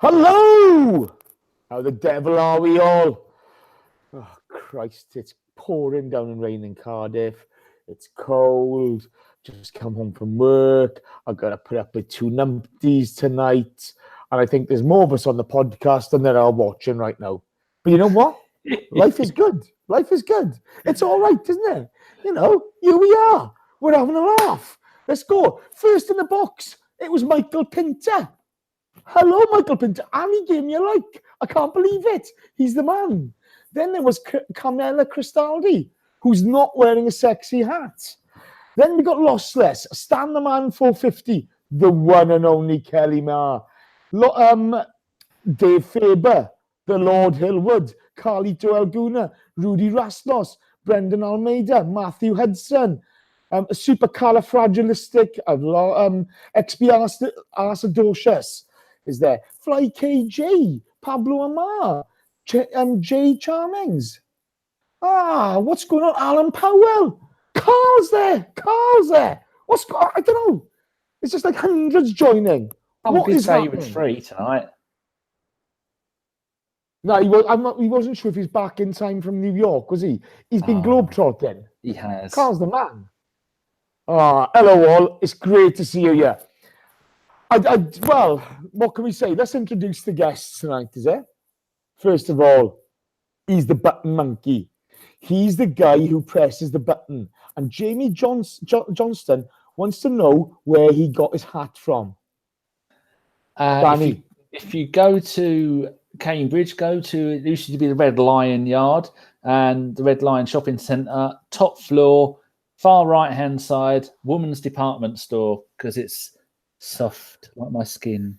Hello! How the devil are we all? Oh, Christ, it's pouring down and raining in Cardiff. It's cold. Just come home from work. I've got to put up with 2 numpties tonight. And I think there's more of us on the podcast than there are watching right now. But you know what? Life is good. Life is good. It's all right, isn't it? You know, here we are. We're having a laugh. Let's go. First in the box, it was Michael Pinter. Hello, Michael Pinter. And he gave me a like. I can't believe it. He's the man. Then there was Carmela Cristaldi, who's not wearing a sexy hat. Then we got Lossless, Stan the Man 450, the one and only Kelly Marr. Dave Faber, the Lord Hillwood, Carlito Alguna, Rudy Rastlos, Brendan Almeida, Matthew Hudson, Supercalifragilistic, Expialidocious is there. Fly KJ, Pablo Amar, Jay Charmings. What's going on? Alan Powell. Carl's there. What's going on? I don't know. It's just like hundreds joining. What is say he was free tonight. No, he wasn't sure if he's back in time from New York, was he? He's been globetrotting. He has. Carl's the man. Hello all. It's great to see you here. Well, what can we say? Let's introduce the guests tonight, is it? First of all, he's the button monkey. He's the guy who presses the button. And Jamie Johnston wants to know where he got his hat from. Danny. If you go to Cambridge, it used to be the Red Lion Yard and the Red Lion Shopping Centre, top floor, far right-hand side, woman's department store, because it's soft like my skin.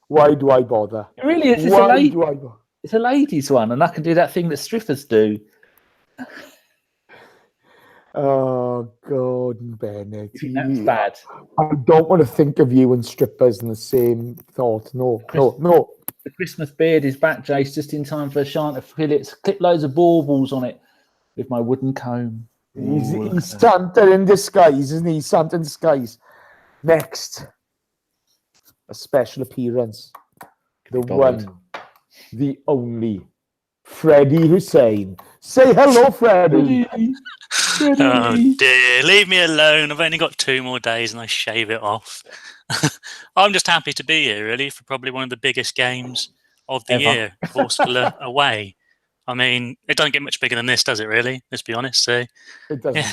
Why do I bother? It really is. It's a ladies' one, and I can do that thing that strippers do. Oh, Gordon Bennett. That's bad. I don't want to think of you and strippers in the same thought. No. The Christmas beard is back, Jace, just in time for a Shanta Phillips. Clip loads of baubles on it with my wooden comb. He's Santa in disguise, isn't he? Santa in disguise. Next, a special appearance. The one, the only, Freddie Hussein. Say hello, Freddie. Oh dear, leave me alone. I've only got 2 more days and I shave it off. I'm just happy to be here, really, for probably one of the biggest games of the year, Vorskla away. I mean, it doesn't get much bigger than this, does it, really? Let's be honest. So, it doesn't. Yeah.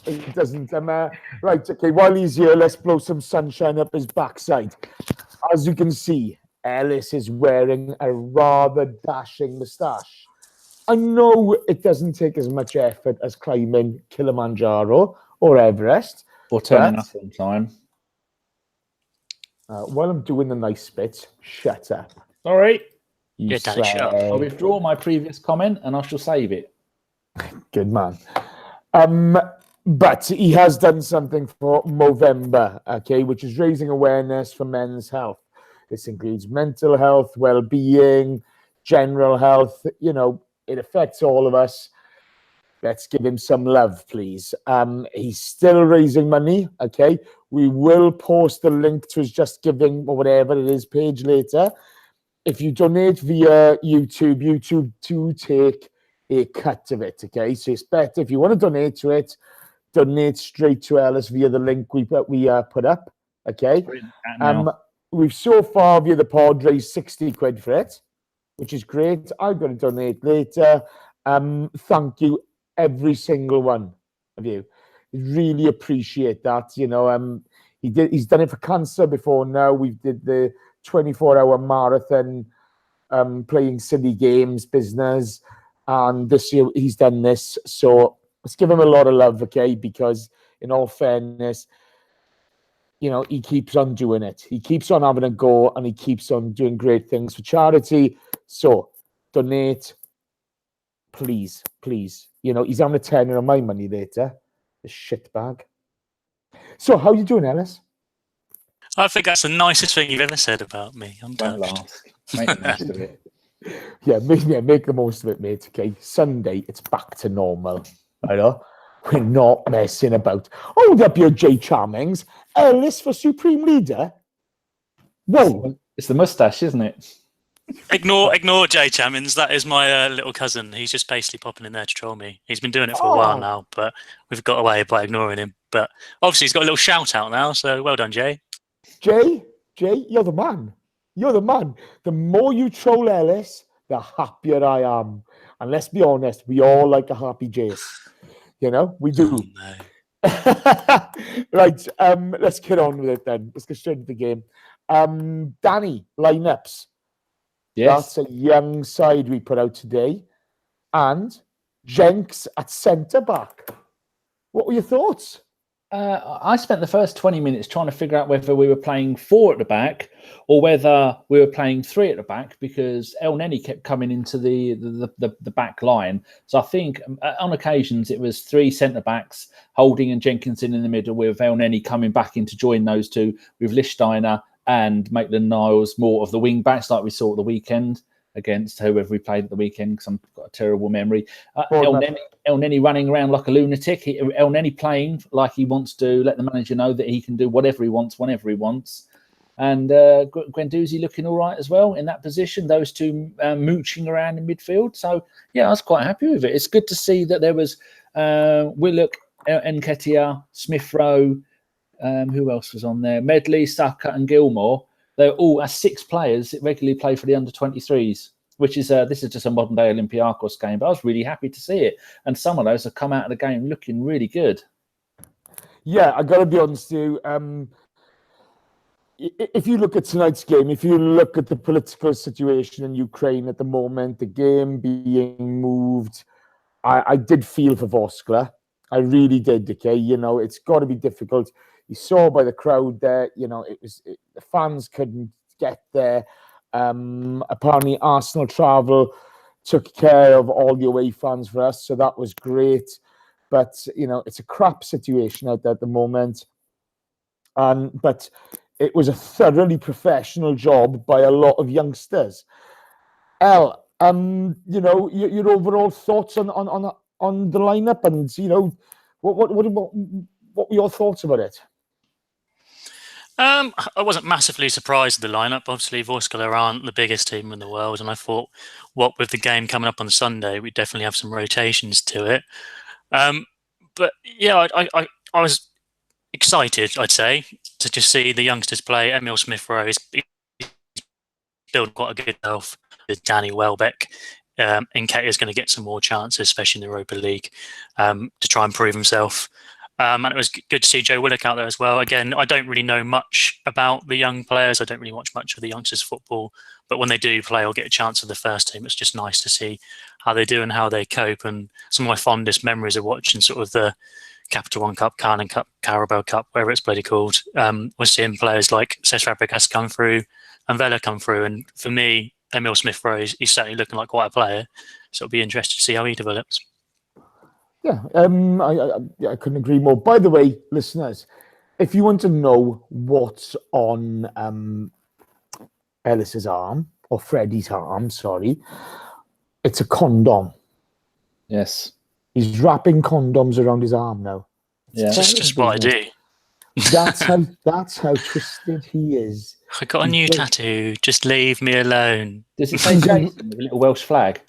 It doesn't. Right, okay, while he's here, let's blow some sunshine up his backside. As you can see, Ellis is wearing a rather dashing moustache. I know it doesn't take as much effort as climbing Kilimanjaro or Everest. Or turning up on time. While I'm doing the nice bits, shut up. Sorry. Shut up. I'll withdraw my previous comment and I shall save it. Good man. But he has done something for Movember, okay, which is raising awareness for men's health. This includes mental health, well-being, general health. You know, it affects all of us. Let's give him some love, please. He's still raising money, okay? We will post the link to his Just Giving or whatever it is page later. If you donate via YouTube do take a cut of it, okay? So it's better if you want to donate to it, donate straight to Ellis via the link we put up, okay? We've so far via the pod raised 60 quid for it, which is great. I'm going to donate later. Thank you, every single one of you. Really appreciate that. You know, he's done it for cancer before now. We did the 24-hour marathon playing silly games business. And this year he's done this. So let's give him a lot of love, okay? Because in all fairness, you know, he keeps on doing it. He keeps on having a go and he keeps on doing great things for charity. So donate, please. You know, he's having a tenner of my money later. The shit bag. So how you doing, Ellis? I think that's the nicest thing you've ever said about me. I'm touched. Make the most of it. Yeah, make the most of it, mate. Okay, Sunday, it's back to normal. I know. We're not messing about. Hold up your J Charmings. Ellis for Supreme Leader? Whoa. It's the moustache, isn't it? Ignore Jay Chamins. That is my little cousin. He's just basically popping in there to troll me. He's been doing it for a while now, but we've got away by ignoring him. But obviously, he's got a little shout out now. So well done, Jay. Jay, you're the man. You're the man. The more you troll Ellis, the happier I am. And let's be honest, we all like a happy Jace. You know, we do. Oh, no. Right, let's get on with it then. Let's get straight into the game. Danny, lineups. Yes. That's a young side we put out today. And Jenks at centre-back. What were your thoughts? I spent the first 20 minutes trying to figure out whether we were playing 4 at the back or whether we were playing 3 at the back, because El Neni kept coming into the back line. So I think on occasions it was 3 centre-backs, Holding and Jenkinson in the middle, with El Neni coming back in to join those two, with Lichtsteiner and Maitland-Niles more of the wing-backs, like we saw at the weekend against whoever we played at the weekend, because I've got a terrible memory. El Neni running around like a lunatic. El Neni playing like he wants to let the manager know that he can do whatever he wants, whenever he wants. And Guendouzi looking all right as well in that position. Those two mooching around in midfield. So, yeah, I was quite happy with it. It's good to see that there was Willock, Nketiah, Smith-Rowe, who else was on there? Medley, Saka and Gilmore. They're all 6 players that regularly play for the under-23s, which is this is just a modern-day Olympiacos game. But I was really happy to see it. And some of those have come out of the game looking really good. Yeah, I got to be honest with you. If you look at tonight's game, if you look at the political situation in Ukraine at the moment, the game being moved, I did feel for Vorskla. I really did, okay? You know, it's got to be difficult. You saw by the crowd there, you know, the fans couldn't get there. Apparently Arsenal Travel took care of all the away fans for us, so that was great. But, you know, it's a crap situation out there at the moment. But it was a thoroughly professional job by a lot of youngsters. El, you know, your overall thoughts on the lineup, and, you know, what were your thoughts about it? I wasn't massively surprised with the lineup. Obviously, Vorskla aren't the biggest team in the world, and I thought, what with the game coming up on Sunday, we definitely have some rotations to it. But yeah, I was excited, I'd say, to just see the youngsters play. Emil Smith-Rowe is building quite a good self with Danny Welbeck. Nketiah is going to get some more chances, especially in the Europa League, to try and prove himself. And it was good to see Joe Willock out there as well. Again, I don't really know much about the young players. I don't really watch much of the youngsters' football. But when they do play or get a chance with the first team, it's just nice to see how they do and how they cope. And some of my fondest memories of watching sort of the Capital One Cup, Carling Cup, Carabao Cup, whatever it's bloody called, was seeing players like Cesc Fabregas come through and Vela come through. And for me, Emil Smith-Rowe, he's certainly looking like quite a player. So it'll be interesting to see how he develops. Yeah, I couldn't agree more. By the way, listeners, if you want to know what's on Ellis's arm, or Freddie's arm, sorry, it's a condom. Yes. He's wrapping condoms around his arm now. Yeah, just what I do. That's how twisted he is. I got a new tattoo. Just leave me alone. Does it say Jason with a little Welsh flag?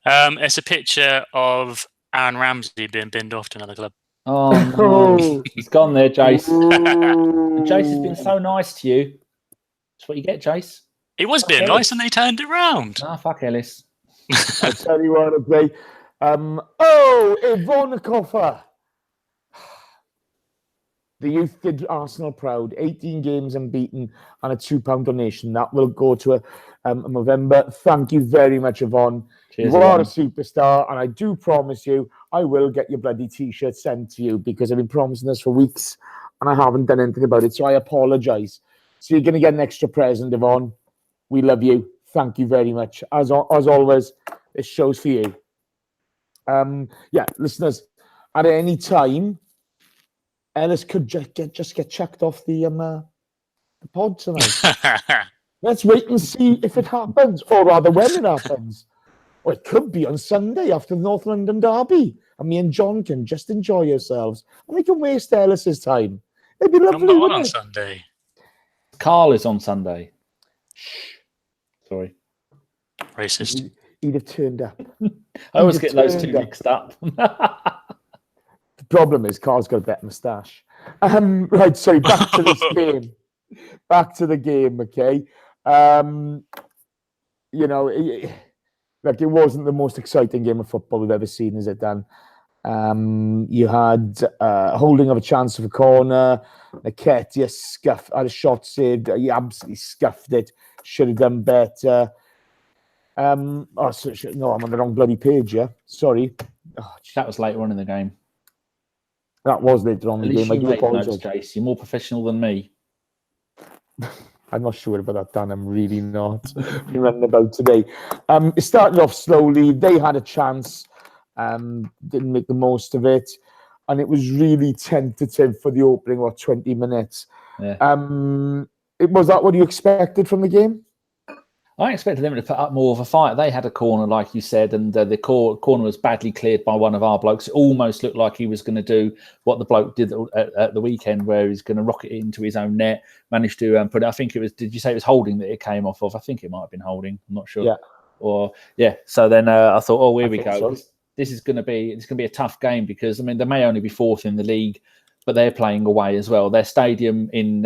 It's a picture of Aaron Ramsey being binned off to another club. Oh, no. He's gone there, Jace. Jace has been so nice to you. That's what you get, Jace. It was being nice and they turned it round. Ah, fuck Ellis. I'll tell you what, okay. Ivonikova. The youth did Arsenal proud. 18 games unbeaten and a £2 donation. That will go to a November. Thank you very much, Yvonne. Cheers, you are a superstar, and I do promise you, I will get your bloody T-shirt sent to you, because I've been promising this for weeks and I haven't done anything about it, so I apologise. So you're going to get an extra present, Yvonne. We love you. Thank you very much. As always, this show's for you. Yeah, listeners, at any time, Ellis could just get chucked off the pod tonight. Let's wait and see if it happens, or rather when it happens. Or it could be on Sunday after the North London derby, and me and John can just enjoy ourselves, and we can waste Ellis's time. It'd be lovely. I'm not on Sunday. Carl is on Sunday. Sorry. Racist. He'd have turned up. I always get those two mixed up. The problem is Carl's got a better moustache. Right, sorry, back to this game. Back to the game, okay? You know, it wasn't the most exciting game of football we've ever seen, is it, Dan? You had holding of a chance of a corner. Nketiah had a shot saved. He absolutely scuffed it. Should have done better. No, I'm on the wrong bloody page, yeah? Sorry. Oh, that was later on in the game. That was later on in the game. I do apologise. Jace. You're more professional than me. I'm not sure about that, Dan. I'm really not. Been running about today. It started off slowly. They had a chance. Didn't make the most of it. And it was really tentative for the opening, 20 minutes. Yeah. Was that what you expected from the game? I expected them to put up more of a fight. They had a corner, like you said, and the corner was badly cleared by one of our blokes. It almost looked like he was going to do what the bloke did at the weekend, where he's going to rocket it into his own net. Managed to put it. I think it was. Did you say it was Holding that it came off of? I think it might have been Holding. I'm not sure. Yeah. So then I thought, oh, here we go. So. This is going to be a tough game because they may only be fourth in the league, but they're playing away as well. Their stadium in.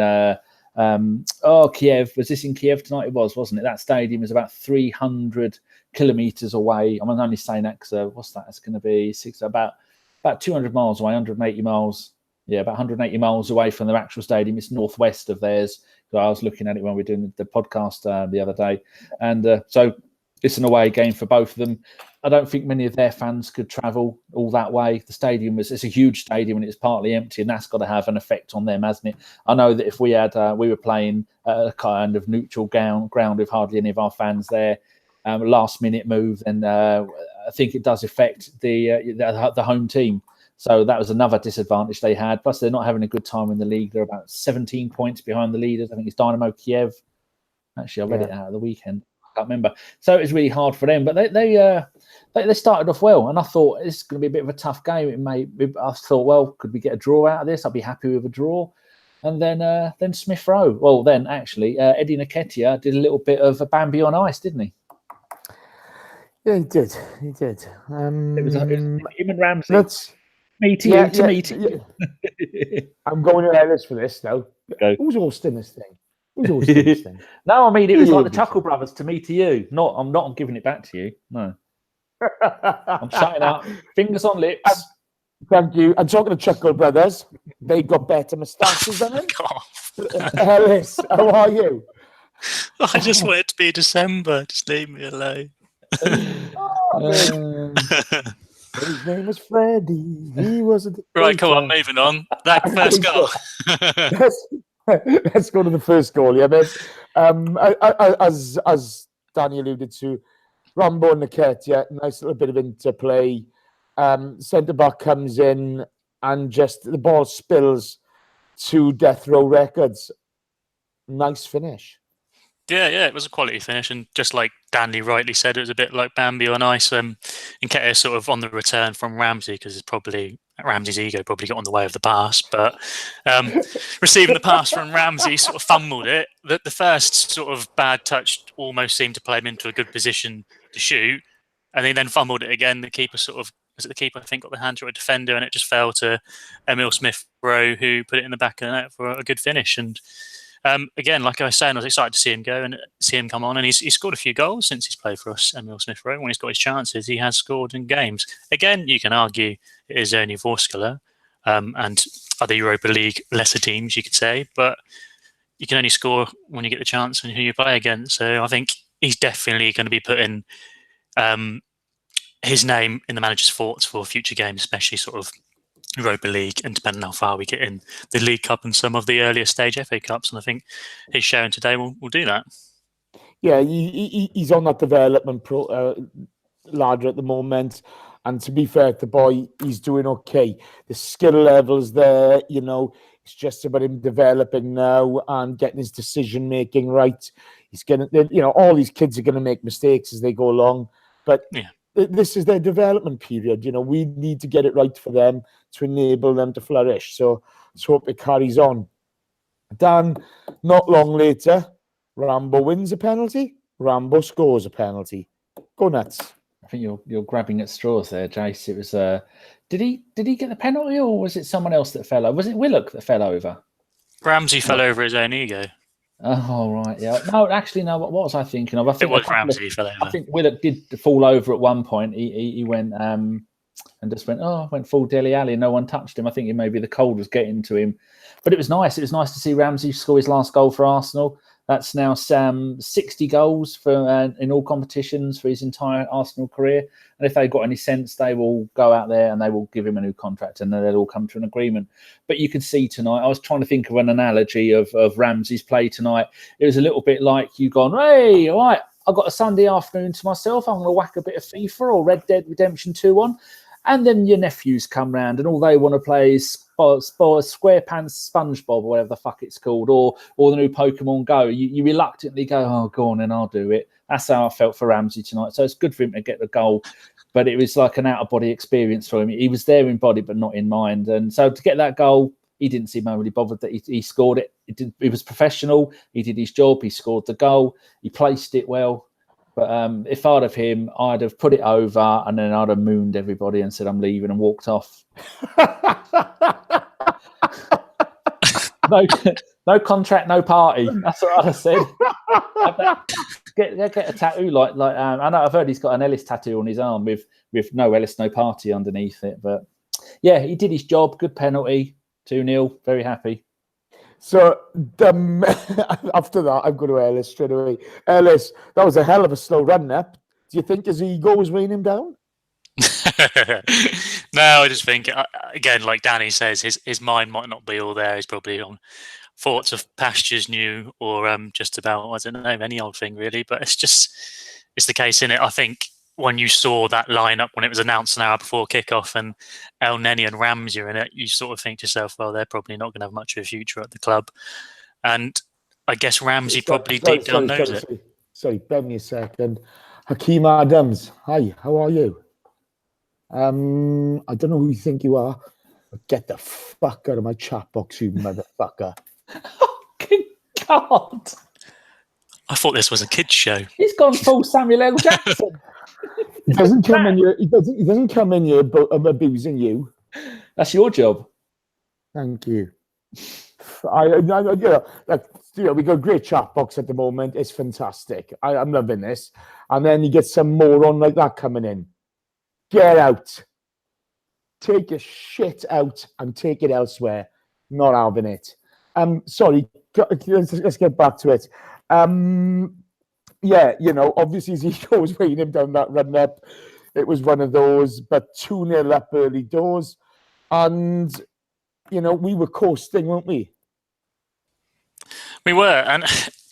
Kiev. Was this in Kiev tonight? It was, wasn't it? That stadium is about 300 kilometers away. I'm only saying that because what's that? It's going to be about 200 miles away, 180 miles. Yeah, about 180 miles away from their actual stadium. It's northwest of theirs. So I was looking at it when we were doing the podcast the other day, and so it's an away game for both of them. I don't think many of their fans could travel all that way. The stadium it's a huge stadium and it's partly empty, and that's got to have an effect on them, hasn't it? I know that if we were playing a kind of neutral ground with hardly any of our fans there, last minute move, and I think it does affect the home team. So that was another disadvantage they had. Plus, they're not having a good time in the league. They're about 17 points behind the leaders. I think it's Dynamo Kiev. Actually, I read it out of the weekend. I can't remember. So it was really hard for them. But they started off well, and I thought this is going to be a bit of a tough game. I thought, well, could we get a draw out of this? I'd be happy with a draw. And then Smith Rowe. Well, then actually, Eddie Nketiah did a little bit of a Bambi on ice, didn't he? Yeah, he did. It was him and Ramsey. Me to you. I'm going to Ellis for this now. Go. Who's hosting this thing? No, I mean it was like the Chuckle Brothers to me to you. I'm not giving it back to you. No. I'm shutting up. Fingers on lips. Thank you. I'm talking to Chuckle Brothers. They got better moustaches than him. Ellis, how are you? I just want it to be December. Just leave me alone. His name was Freddie. He was right. Come on, moving on. That first goal. Let's go to the first goal. Yeah, mate. As Danny alluded to, Rambo and Nketiah, nice little bit of interplay. Centre back comes in and just the ball spills to death row records. Nice finish. Yeah, it was a quality finish, and just like Danny rightly said, it was a bit like Bambi on ice. Nketiah sort of on the return from Ramsey, because Ramsey's ego probably got on the way of the pass, but receiving the pass from Ramsey sort of fumbled it. The first sort of bad touch almost seemed to play him into a good position to shoot, and he then fumbled it again. The keeper was it the keeper, I think, got the hand to a defender, and it just fell to Emil Smith-Rowe, who put it in the back of the net for a good finish. And again, like I was saying, I was excited to see him go and see him come on, and he's scored a few goals since he's played for us, Emil Smith-Rowe. When he's got his chances, he has scored in games. Again, you can argue it is only Vorskla and other Europa League lesser teams, you could say, but you can only score when you get the chance and who you play against. So I think he's definitely going to be putting his name in the manager's thoughts for future games, especially sort of Europa League, and depending on how far we get in the League Cup and some of the earlier stage FA Cups. And I think his showing today will do that. Yeah, he's on that development ladder at the moment. And to be fair to the boy, he's doing okay. The skill level's there, it's just about him developing now and getting his decision making right. He's going to, all these kids are going to make mistakes as they go along. But this is their development period. We need to get it right for them to enable them to flourish. So let's hope it carries on. Dan, not long later, Rambo wins a penalty. Rambo scores a penalty. Go nuts. I think you're grabbing at straws there, Jace. It was did he get the penalty, or was it someone else that fell over? Was it Willock that fell over? Ramsey fell over his own ego. Oh, right, yeah. No, actually, no. What was I thinking of? I think it was Ramsey fell over. I think Willock did fall over at one point. He went and just went full Dele Alli, and no one touched him. I think maybe the cold was getting to him. But it was nice. It was nice to see Ramsey score his last goal for Arsenal. That's now 60 goals for in all competitions for his entire Arsenal career. And if they've got any sense, they will go out there and they will give him a new contract, and then they'll all come to an agreement. But you could see tonight, I was trying to think of an analogy of Ramsey's play tonight. It was a little bit like you gone, hey, all right, I've got a Sunday afternoon to myself. I'm going to whack a bit of FIFA or Red Dead Redemption 2 on. And then your nephews come round and all they want to play is SquarePants SpongeBob or whatever the fuck it's called, or the new Pokemon Go. You reluctantly go, oh, go on, and I'll do it. That's how I felt for Ramsey tonight. So it's good for him to get the goal, but it was like an out-of-body experience for him. He was there in body, but not in mind. And so to get that goal, he didn't seem overly bothered that he scored it. He was professional. He did his job. He scored the goal. He placed it well. But if I'd have him, I'd have put it over and then I'd have mooned everybody and said I'm leaving and walked off. No contract, no party. That's what I'd have said. Get a tattoo like I know I've heard he's got an Ellis tattoo on his arm with no Ellis, no party underneath it. But yeah, he did his job. Good penalty. 2-0. Very happy. So after that, I'm going to Ellis straight away. Ellis, that was a hell of a slow run up. Do you think his ego was weighing him down? No, I just think, again, like Danny says, his mind might not be all there. He's probably on thoughts of pastures new or just about, I don't know, any old thing really. But it's the case, innit? I think when you saw that lineup when it was announced an hour before kickoff and El Neni and Ramsey are in it, you sort of think to yourself, well, they're probably not going to have much of a future at the club. And I guess Ramsey probably deep down knows it. Sorry, bear me a second. Hakeem Adams, hi, how are you? I don't know who you think you are, but get the fuck out of my chat box, you motherfucker. Oh, God. I thought this was a kids' show. He's gone full Samuel L. Jackson. He doesn't come in here. He doesn't come in here, but I'm abusing you. That's your job. Thank you. We got a great chat box at the moment. It's fantastic. I'm loving this. And then you get some moron like that coming in. Get out. Take your shit out and take it elsewhere. Not having it. Sorry. Let's get back to it. Yeah, obviously his ego was weighing him down that run up. It was one of those, but 2-0 up early doors. And, we were coasting, weren't we? We were. And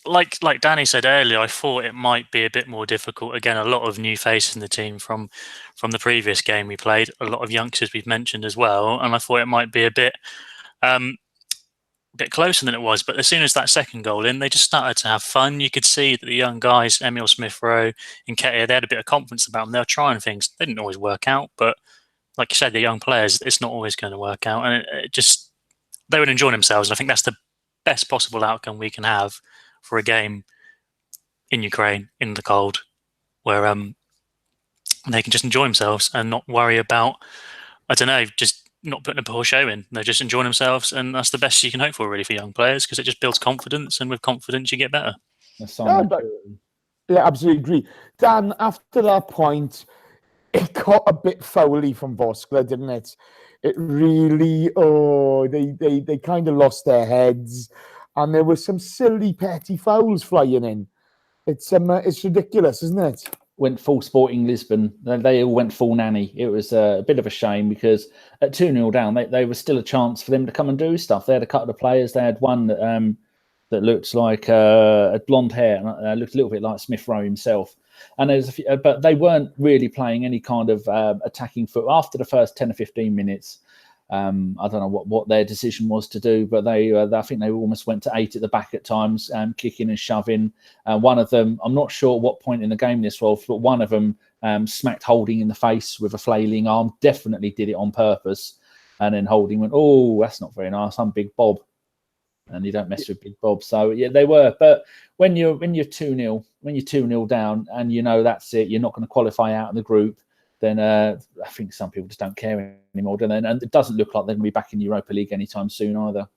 like Danny said earlier, I thought it might be a bit more difficult. Again, a lot of new faces in the team from the previous game we played. A lot of youngsters we've mentioned as well. And I thought it might be a bit closer than it was, but as soon as that second goal in, they just started to have fun. You could see that the young guys, Emil Smith-Rowe and Nketiah, they had a bit of confidence about them. They were trying things. They didn't always work out, but like you said, the young players, it's not always going to work out. And they would enjoy themselves. And I think that's the best possible outcome we can have for a game in Ukraine, in the cold, where they can just enjoy themselves and not worry about, I don't know, just not putting a poor show in. They're just enjoying themselves, and that's the best you can hope for, really, for young players, because it just builds confidence, and with confidence, you get better. Yeah, absolutely agree. Dan, after that point, it got a bit foully from Vorskla, didn't it? It really, they kind of lost their heads, and there were some silly, petty fouls flying in. It's ridiculous, isn't it? Went full Sporting Lisbon. They all went full nanny. It was a bit of a shame because at 2-0 down, they was still a chance for them to come and do stuff. They had a couple of players. They had one that looked like had blonde hair and looked a little bit like Smith-Rowe himself. And there's a few, but they weren't really playing any kind of attacking foot after the first 10 or 15 minutes. I don't know what their decision was to do, but I think they almost went to 8 at the back at times, kicking and shoving. One of them, I'm not sure what point in the game this was, but one of them smacked Holding in the face with a flailing arm. Definitely did it on purpose. And then Holding went, oh, that's not very nice. I'm Big Bob. and you don't mess with Big Bob. So yeah, they were. But when you're 2-0 down, and you know that's it, you're not going to qualify out of the group. Then I think some people just don't care anymore, don't they? And it doesn't look like they're going to be back in the Europa League anytime soon either.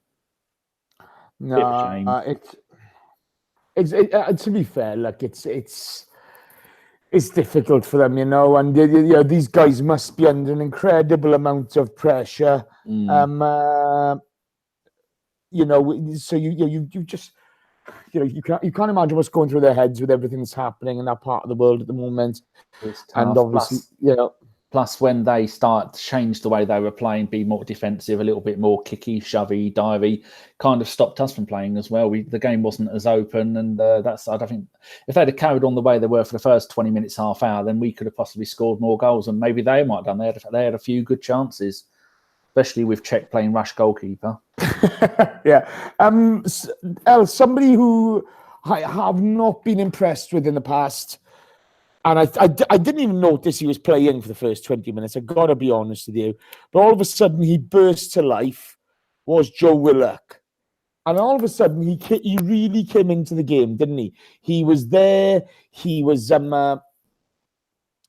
No, bit of a shame. It's to be fair, look, it's difficult for them, you know, and you know, these guys must be under an incredible amount of pressure. You know, so you just, you know, you can't imagine what's going through their heads with everything that's happening in that part of the world at the moment. It's tough. And obviously, you know. Plus, when they start to change the way they were playing, be more defensive, a little bit more kicky, shovey, divey, kind of stopped us from playing as well. The game wasn't as open, and I don't think if they'd have carried on the way they were for the first 20 minutes, half hour, then we could have possibly scored more goals, and maybe they might have done. They had a few good chances, especially with Czech playing rush goalkeeper. Yeah. Somebody who I have not been impressed with in the past. And I didn't even notice he was playing for the first 20 minutes. I've got to be honest with you. But all of a sudden, he burst to life, was Joe Willock. And all of a sudden, he really came into the game, didn't he? He was there. He was, you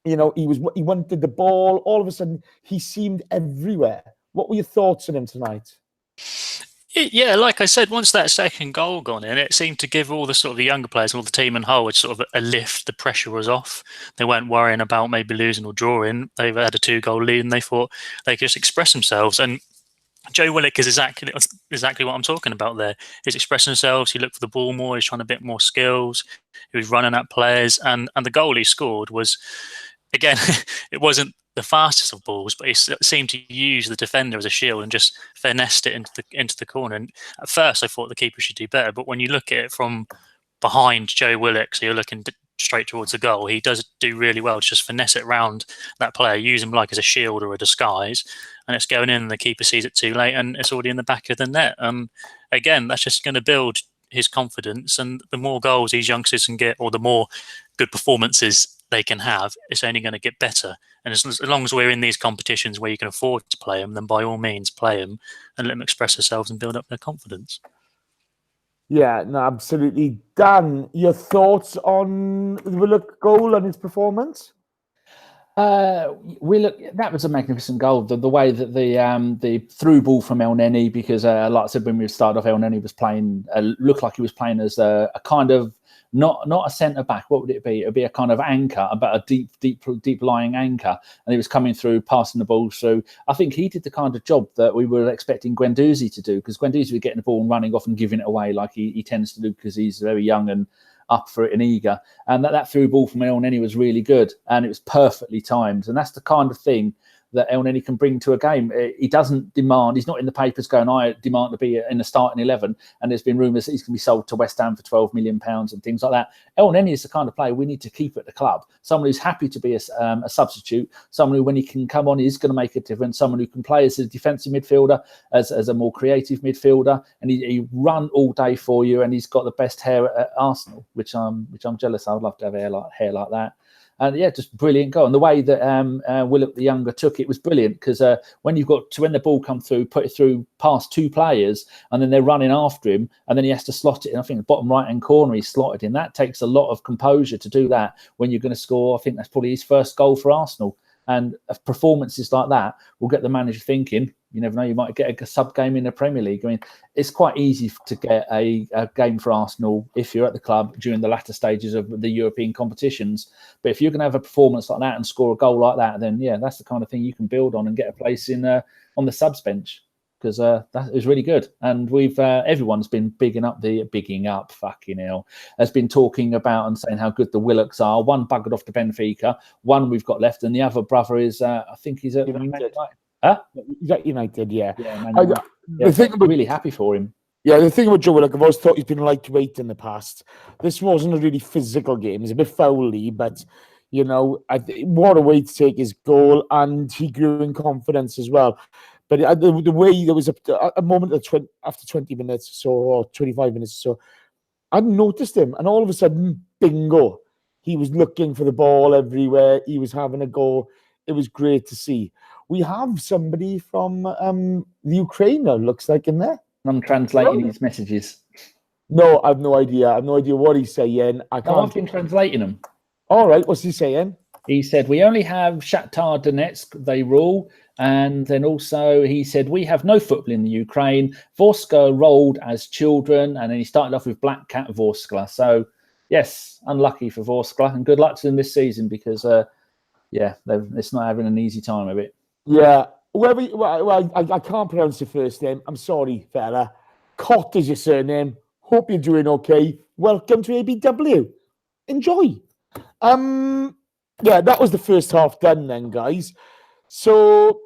know, he wanted the ball. All of a sudden, he seemed everywhere. What were your thoughts on him tonight? Yeah, like I said, once that second goal gone in, it seemed to give all the sort of the younger players, all the team in whole, sort of a lift. The pressure was off. They weren't worrying about maybe losing or drawing. They've had a 2-goal lead, and they thought they could just express themselves. And Joe Willock is exactly what I'm talking about there. He's expressing himself. He looked for the ball more. He's trying a bit more skills. He was running at players, and the goal he scored was, again, it wasn't the fastest of balls, but he seemed to use the defender as a shield and just finessed it into the corner. And at first, I thought the keeper should do better, but when you look at it from behind Joe Willock, so you're looking straight towards the goal, he does do really well to just finesse it around that player, use him like as a shield or a disguise, and it's going in, and the keeper sees it too late, and it's already in the back of the net. Again, that's just going to build his confidence, and the more goals these youngsters can get, or the more good performances they can have, it's only going to get better. And as long as we're in these competitions where you can afford to play them, then by all means play them and let them express themselves and build up their confidence. Yeah, no, absolutely. Dan, your thoughts on the Willock goal and his performance? That was a magnificent goal. The way that the through ball from El Neni, because like I said, when we started off, El Neni was playing, looked like he was playing as a kind of not a centre back. What would it be? It'd be a kind of anchor, about a deep lying anchor, and he was coming through, passing the ball through. I think he did the kind of job that we were expecting Guendouzi to do, because Guendouzi was getting the ball and running off and giving it away like he tends to do, because he's very young and up for it and eager. And that through ball from El Neni was really good, and it was perfectly timed. And that's the kind of thing that El Neni can bring to a game. He doesn't demand, he's not in the papers going, I demand to be in the starting 11. And there's been rumours that he's going to be sold to West Ham for £12 million and things like that. El Neni is the kind of player we need to keep at the club. Someone who's happy to be a substitute, someone who, when he can come on, is going to make a difference, someone who can play as a defensive midfielder, as a more creative midfielder, and he run all day for you, and he's got the best hair at Arsenal, which I'm jealous. I would love to have hair like that. And yeah, just brilliant goal. And the way that Willock the younger took it was brilliant, because when the ball come through, put it through past two players, and then they're running after him, and then he has to slot it in. I think the bottom right hand corner he's slotted in. That takes a lot of composure to do that when you're going to score. I think that's probably his first goal for Arsenal. And performances like that will get the manager thinking, you never know, you might get a sub game in the Premier League. I mean, it's quite easy to get a game for Arsenal if you're at the club during the latter stages of the European competitions. But if you're going to have a performance like that and score a goal like that, then yeah, that's the kind of thing you can build on and get a place in on the subs bench, because that is really good. And we've everyone's been bigging up, fucking hell, has been talking about and saying how good the Willocks are. One buggered off to Benfica, one we've got left, and the other brother is I think he's at United. Huh? He's at United, yeah. The thing I'm really happy for him. Yeah, the thing about Joe Willock, I've always thought he's been lightweight in the past. This wasn't a really physical game. It's a bit foul-y, but you know, what a way to take his goal, and he grew in confidence as well. But the way there was a moment after 20 minutes or so, or 25 minutes or so, I noticed him, and all of a sudden, bingo, he was looking for the ball everywhere. He was having a go. It was great to see. We have somebody from the Ukraine now, looks like, in there. I'm translating his messages. No, I've no idea. I've no idea what he's saying. I can't. No, I've been translating them. All right, what's he saying? He said, we only have Shakhtar Donetsk, they rule. And then also he said, we have no football in the Ukraine. Vorskla rolled as children. And then he started off with Black Cat Vorskla. So, yes, unlucky for Vorskla. And good luck to them this season because, it's not having an easy time of it. Yeah. I can't pronounce your first name. I'm sorry, fella. Cott is your surname. Hope you're doing okay. Welcome to ABW. Enjoy. That was the first half done then, guys. So,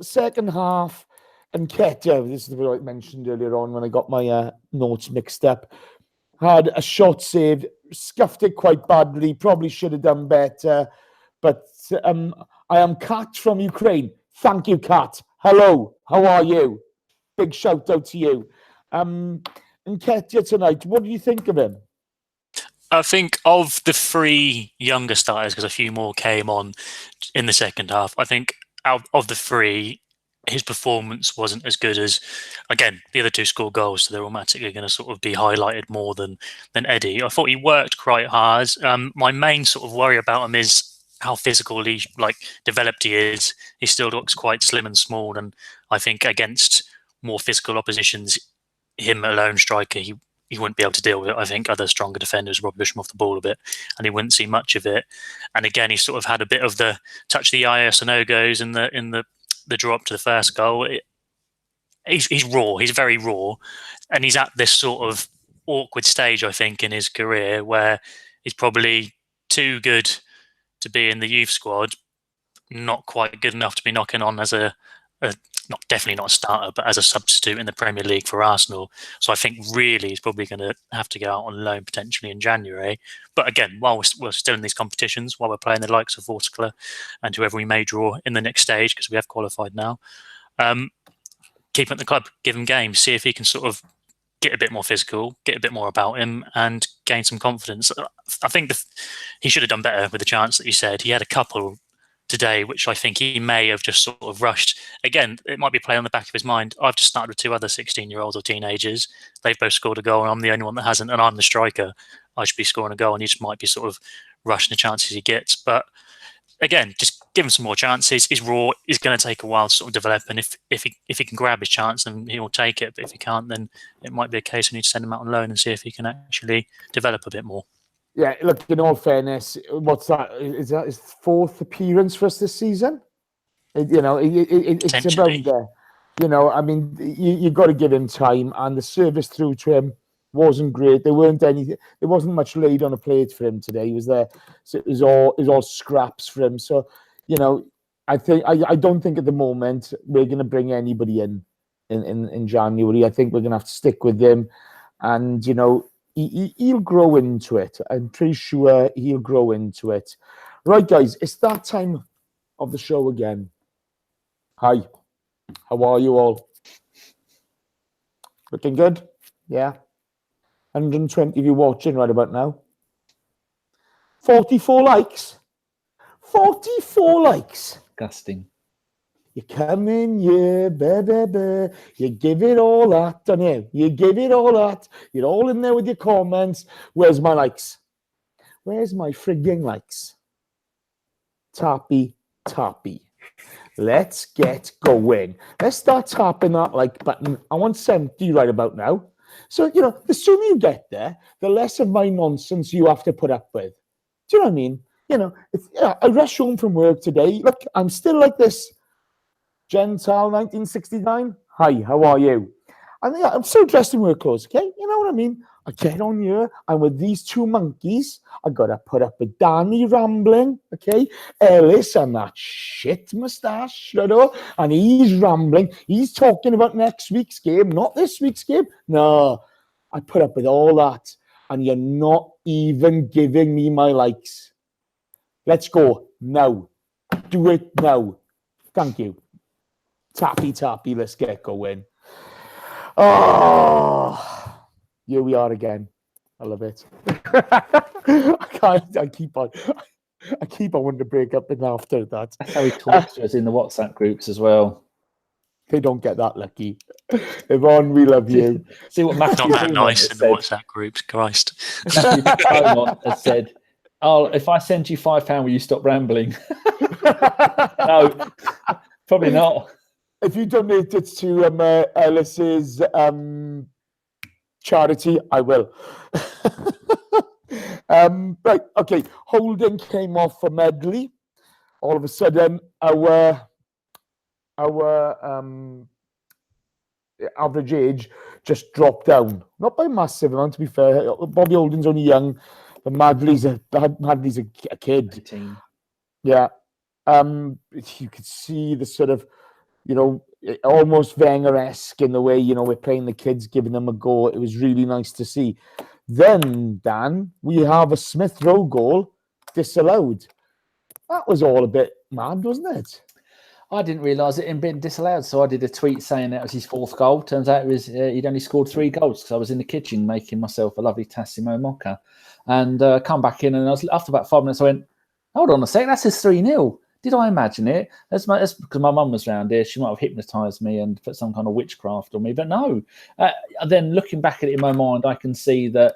second half, and Ketja, this is what I mentioned earlier on when I got my notes mixed up, had a shot saved, scuffed it quite badly, probably should have done better, but I am Kat from Ukraine. Thank you, Kat. Hello, how are you? Big shout out to you. And Ketja tonight, what do you think of him? I think of the three younger starters, because a few more came on in the second half, I think out of the three, his performance wasn't as good as, again, the other two scored goals, so they're automatically going to sort of be highlighted more than Eddie. I thought he worked quite hard. My main sort of worry about him is how physical developed he is. He still looks quite slim and small, and I think against more physical oppositions, him alone striker, he wouldn't be able to deal with it. I think other stronger defenders would push him off the ball a bit, and he wouldn't see much of it. And again, he sort of had a bit of the touch the eye or no goes in the drop to the first goal. He's raw. He's very raw, and he's at this sort of awkward stage, I think, in his career where he's probably too good to be in the youth squad, not quite good enough to be knocking on as definitely not a starter, but as a substitute in the Premier League for Arsenal. So I think really he's probably going to have to go out on loan potentially in January. But again, while we're still in these competitions, while we're playing the likes of Vorskla and whoever we may draw in the next stage, because we have qualified now, keep him at the club, give him games, see if he can sort of get a bit more physical, get a bit more about him, and gain some confidence. I think he should have done better with the chance that you said. He had a couple today, which I think he may have just sort of rushed. Again, it might be playing on the back of his mind. I've just started with two other 16-year-olds or teenagers. They've both scored a goal, and I'm the only one that hasn't, and I'm the striker. I should be scoring a goal, and he just might be sort of rushing the chances he gets. But again, just give him some more chances. He's raw. He's going to take a while to sort of develop, and if he can grab his chance, then he'll take it. But if he can't, then it might be a case we need to send him out on loan and see if he can actually develop a bit more. Yeah, look, in all fairness, what's that? Is that his fourth appearance for us this season? It's about there. I mean, you've got to give him time, and the service through to him wasn't great. There wasn't much laid on a plate for him today. He was there, so it was all scraps for him. So, I don't think at the moment we're going to bring anybody in January. I think we're going to have to stick with him, and he'll grow into it. I'm pretty sure he'll grow into it. Right, guys, it's that time of the show again. Hi, how are you all? Looking good? Yeah. 120 of you watching right about now. 44 likes. 44 likes. Disgusting. You come in, you give it all that, don't you? You give it all that. You're all in there with your comments. Where's my likes? Where's my frigging likes? Tappy. Let's get going. Let's start tapping that like button. I want 70 right about now. So, the sooner you get there, the less of my nonsense you have to put up with. Do you know what I mean? I rushed home from work today. Look, I'm still like this. Gentile 1969. Hi, how are you? And I'm still dressed in work clothes, okay? You know what I mean? I get on here, and with these two monkeys, I got to put up with Danny rambling, okay? Ellis and that shit moustache, and he's rambling. He's talking about next week's game, not this week's game. No, I put up with all that, and you're not even giving me my likes. Let's go now. Do it now. Thank you. Tappy, let's get going. Oh, here we are again. I love it. I keep on wanting to break up in laughter at that. That's how he talks to us in the WhatsApp groups as well. They don't get that lucky. Yvonne, we love you. See what Matthew Not that Beaumont nice has in the said. WhatsApp groups. Christ. Matthew Beaumont has said, "Oh, if I send you £5, will you stop rambling?" No, probably not. If you donate it to Ellis's charity, I will. Right, okay. Holding came off for Medley. All of a sudden, our average age just dropped down. Not by a massive amount, to be fair. Bobby Holden's only young, but Madley's a kid. 18. Yeah. You could see the sort of, almost Wenger-esque in the way, we're playing the kids, giving them a go. It was really nice to see. Then, Dan, we have a Smith Rowe goal disallowed. That was all a bit mad, wasn't it? I didn't realise it had been disallowed, so I did a tweet saying that was his 4th goal. Turns out it was he'd only scored 3 goals because I was in the kitchen making myself a lovely Tassimo mocha, and come back in, and I was after about 5 minutes. I went, "Hold on a sec, that's his 3-0. Did I imagine it? That's because my mum was round here. She might have hypnotised me and put some kind of witchcraft on me, but no." Then looking back at it in my mind, I can see that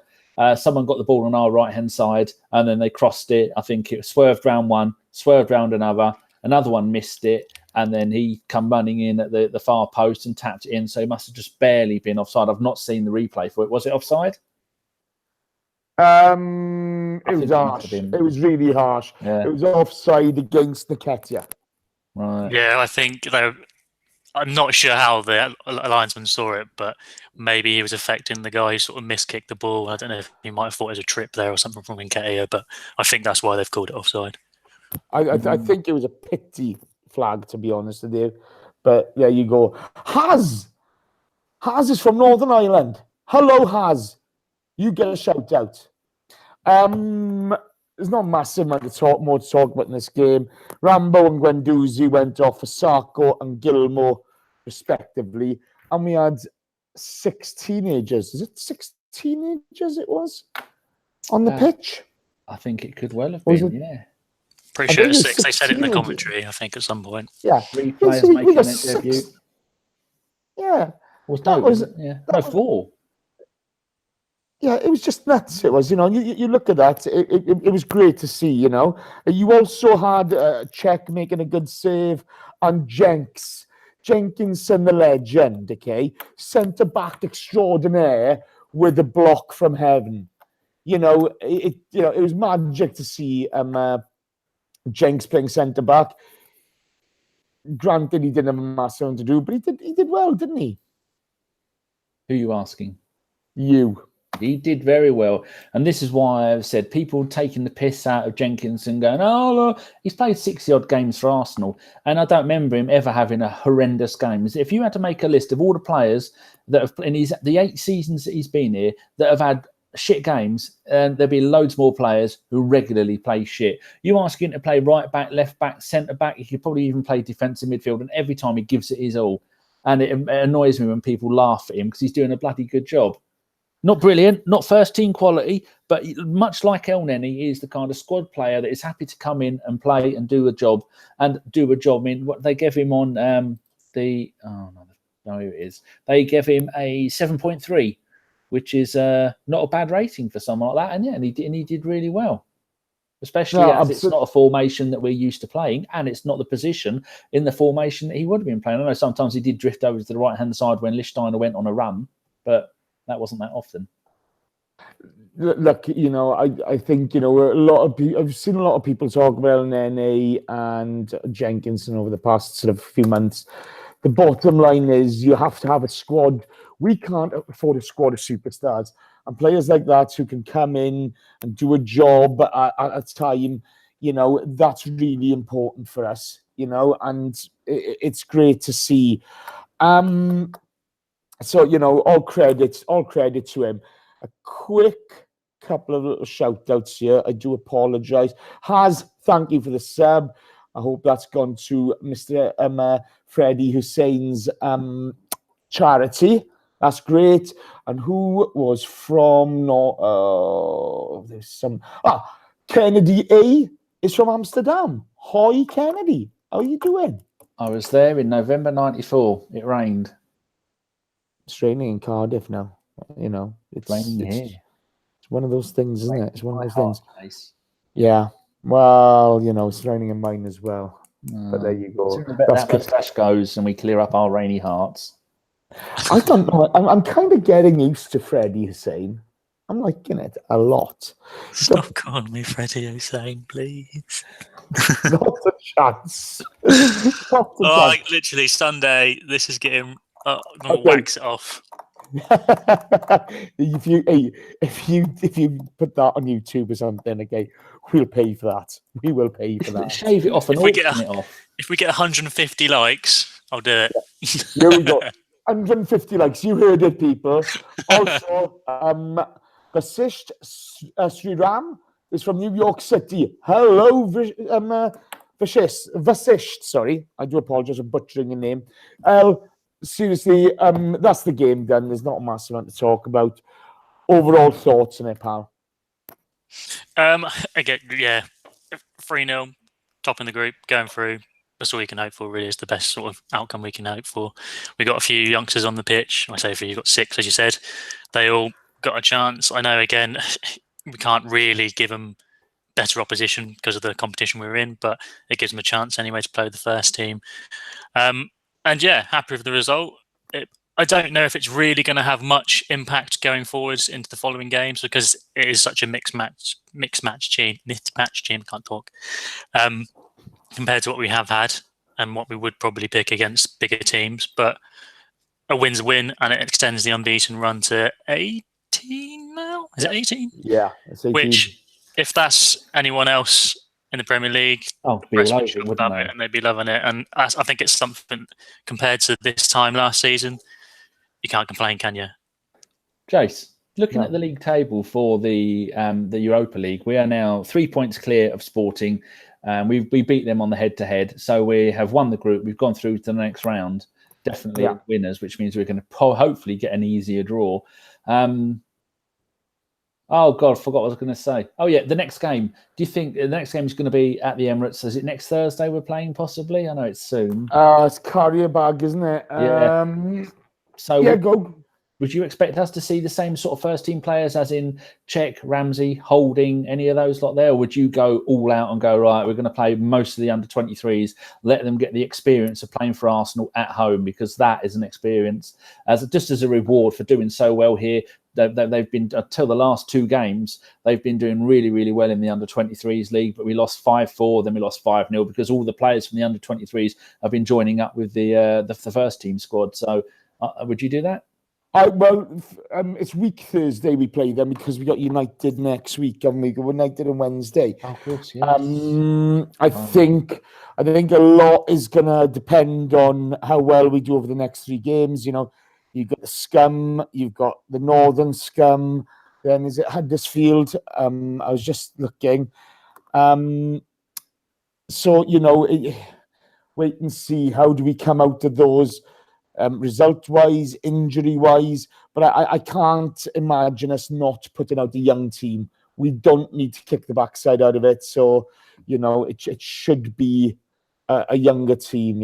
someone got the ball on our right-hand side, and then they crossed it. I think it swerved round one, swerved round another one missed it, and then he come running in at the far post and tapped it in. So he must have just barely been offside. I've not seen the replay for it. Was it offside? It was harsh. It was really harsh. Yeah. It was offside against Nketiah. Right. Yeah, I think I'm not sure how the linesman saw it, but maybe he was affecting the guy who sort of miskicked the ball. I don't know if he might have thought it was a trip there or something from Nketiah, but I think that's why they've called it offside. I think it was a pity flag, to be honest with you. But there you go. Haz is from Northern Ireland. Hello, Haz. You get a shout out. There's not massive amount more to talk about in this game. Rambo and Guendouzi went off for Sarko and Gilmore, respectively. And we had 6 teenagers. Is it 6 teenagers it was? On the pitch? I think it could well have been, yeah. Pretty sure it was 6. They said it in the commentary, I think, at some point. Yeah. 3 players making their debut. Yeah. No, 4. Yeah, it was just nuts. It was, you look at that. It was great to see, You also had Czech making a good save on Jenkinson, the legend, okay? Centre-back extraordinaire with a block from heaven. It was magic to see Jenks playing centre-back. Granted, he didn't have a massive amount to do, but he did well, didn't he? Who are you asking? You. He did very well. And this is why I've said people taking the piss out of Jenkins and going, "Oh, look, he's played 60-odd games for Arsenal." And I don't remember him ever having a horrendous game. If you had to make a list of all the players that have, in the 8 seasons that he's been here, that have had shit games, and there'll be loads more players who regularly play shit. You ask him to play right back, left back, centre back, he could probably even play defensive midfield, and every time he gives it his all. And it annoys me when people laugh at him because he's doing a bloody good job. Not brilliant, not first team quality, but much like El Neni, he is the kind of squad player that is happy to come in and play and do a job. I mean, what they gave him on it is. They gave him a 7.3, which is not a bad rating for someone like that. And he did really well, especially as it's not a formation that we're used to playing, and it's not the position in the formation that he would have been playing. I know sometimes he did drift over to the right hand side when Lichtsteiner went on a run, but that wasn't that often. Look, I think, a lot of people, I've seen a lot of people talk about Nene and Jenkinson over the past sort of few months. The bottom line is you have to have a squad. We can't afford a squad of superstars. And players like that who can come in and do a job at a time, that's really important for us, and it's great to see. So, all credit to him. A quick couple of little shout-outs here. I do apologise. Thank you for the sub. I hope that's gone to Mr. Freddie Hussein's charity. That's great. And who was from... Kennedy A is from Amsterdam. Hi, Kennedy. How are you doing? I was there in November '94. It rained. It's raining in Cardiff now. It's Raining here. It's one of those things, isn't it? It's one of those things. Place. Yeah. Well, it's raining in mine as well. But there you go. That moustache goes and we clear up our rainy hearts. I don't know. I'm kind of getting used to Freddie Hussein. I'm liking it a lot. Stop calling me Freddie Hussein, please. Not a chance. Literally Sunday. This is getting. I'm gonna wax it off. if you put that on YouTube or something, okay, we'll pay for that. We will pay for that. Shave it off and auction it off. If we get 150 likes, I'll do it. Here we go. 150 likes. You heard it, people. Also, Vasisht Sriram is from New York City. Hello, Vasisht. Sorry, I do apologize for butchering your name. Seriously, that's the game done. There's not a massive amount to talk about. Overall thoughts on it, pal? Again, yeah, 3-0, top in the group, going through. That's all we can hope for, really, is the best sort of outcome we can hope for. We got a few youngsters on the pitch. I say a few, you got 6, as you said. They all got a chance. I know, again, we can't really give them better opposition because of the competition we're in, but it gives them a chance anyway to play with the first team. And yeah, happy with the result. I don't know if it's really going to have much impact going forwards into the following games because it is such a mixed match team. Can't talk. Compared to what we have had and what we would probably pick against bigger teams, but a win's a win, and it extends the unbeaten run to 18 now. Is it 18? Yeah, it's 18. Which, if that's anyone else in the Premier League, and they'd be loving it. And I think it's something compared to this time last season, you can't complain, can you? Jace, looking at the league table for the Europa League, we are now 3 points clear of Sporting. We beat them on the head-to-head, so we have won the group. We've gone through to the next round, definitely winners, which means we're going to hopefully get an easier draw. Oh, God, forgot what I was going to say. Oh, yeah, the next game. Do you think the next game is going to be at the Emirates? Is it next Thursday we're playing, possibly? I know it's soon. It's Karabag, isn't it? Yeah. Go. Would you expect us to see the same sort of first-team players as in Czech, Ramsey, Holding, any of those lot there? Or would you go all out and go, right, we're going to play most of the under-23s, let them get the experience of playing for Arsenal at home, because that is an experience, just as a reward for doing so well here. They've been, until the last 2 games, they've been doing really, really well in the under-23s league, but we lost 5-4, then we lost 5-0 because all the players from the under-23s have been joining up with the first-team squad. So would you do that? It's week Thursday we play them because we got United next week, and we go United on Wednesday. Oh, of course, yes. I think a lot is gonna depend on how well we do over the next 3 games. You've got the scum, you've got the northern scum. Then is it Huddersfield? I was just looking. Wait and see how do we come out of those. Result-wise, injury-wise, but I can't imagine us not putting out a young team. We don't need to kick the backside out of it, so it should be a younger team.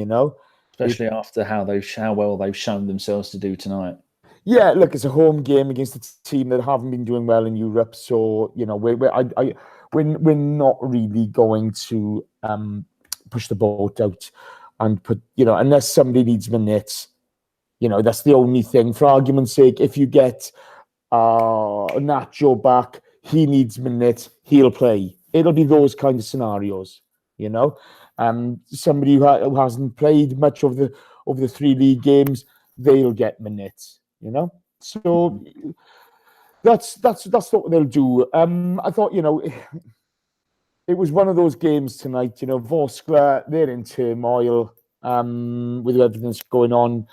Especially after how well they've shown themselves to do tonight. Yeah, look, it's a home game against a team that haven't been doing well in Europe, so we're not really going to push the boat out and put unless somebody needs minutes. That's the only thing. For argument's sake, if you get Nacho back, he needs minutes, he'll play. It'll be those kind of scenarios, somebody who hasn't played much over the 3 league games, they'll get minutes, So that's what they'll do. I thought, it was one of those games tonight. Vorskla, they're in turmoil with everything that's going on.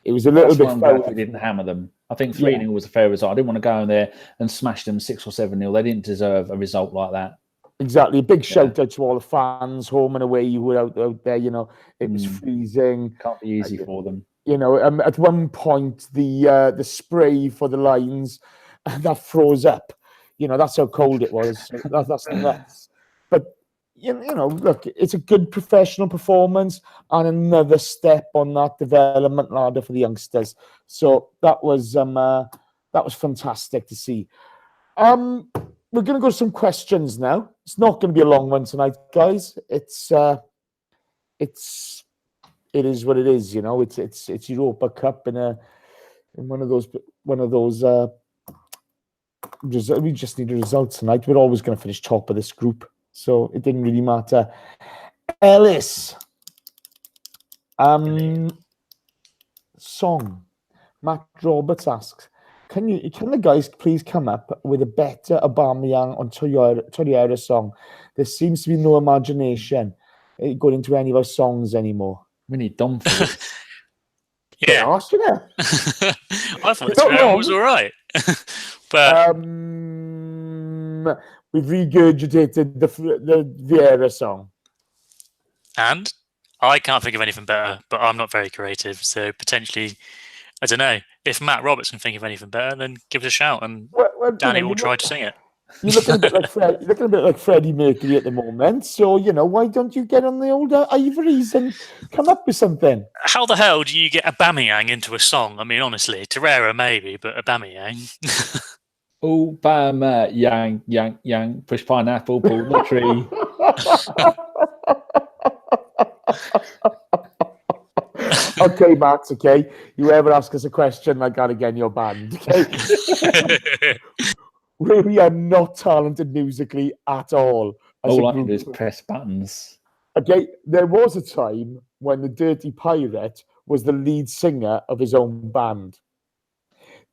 It was a little bit. I'm glad we didn't hammer them. I think 3-0 was a fair result. I didn't want to go in there and smash them 6 or 7-0. They didn't deserve a result like that. Exactly. A big shout out to all the fans, home and away. You were out there. It was freezing. Can't be easy for them. At one point the spray for the lines that froze up. That's how cold it was. That's nuts. But look, it's a good professional performance and another step on that development ladder for the youngsters. So that was fantastic to see. We're going to go to some questions now. It's not going to be a long one tonight, guys. It is what it is. It's Europa Cup in one of those. We just need a result tonight. We're always going to finish top of this group, so it didn't really matter. Ellis, song. Matt Roberts asks, can the guys please come up with a better Aubameyang on Torreira song? There seems to be no imagination going into any of our songs anymore. We need Dom for it. Yeah. I thought Torreira was all right. But we've regurgitated the Vieira song. And I can't think of anything better, but I'm not very creative. So potentially, I don't know. If Matt Roberts can think of anything better, then give us a shout and Danny will try to sing it. You're looking a bit like Freddie Mercury at the moment. So, why don't you get on the old ivories and come up with something? How the hell do you get Aubameyang into a song? I mean, honestly, Torreira maybe, but Aubameyang. Aubameyang, yang, push pineapple, pull the tree. Okay, Matt, okay. You ever ask us a question like that again, you're banned, okay? We are not talented musically at all. All I can do is press buttons. Okay, there was a time when the Dirty Pirate was the lead singer of his own band.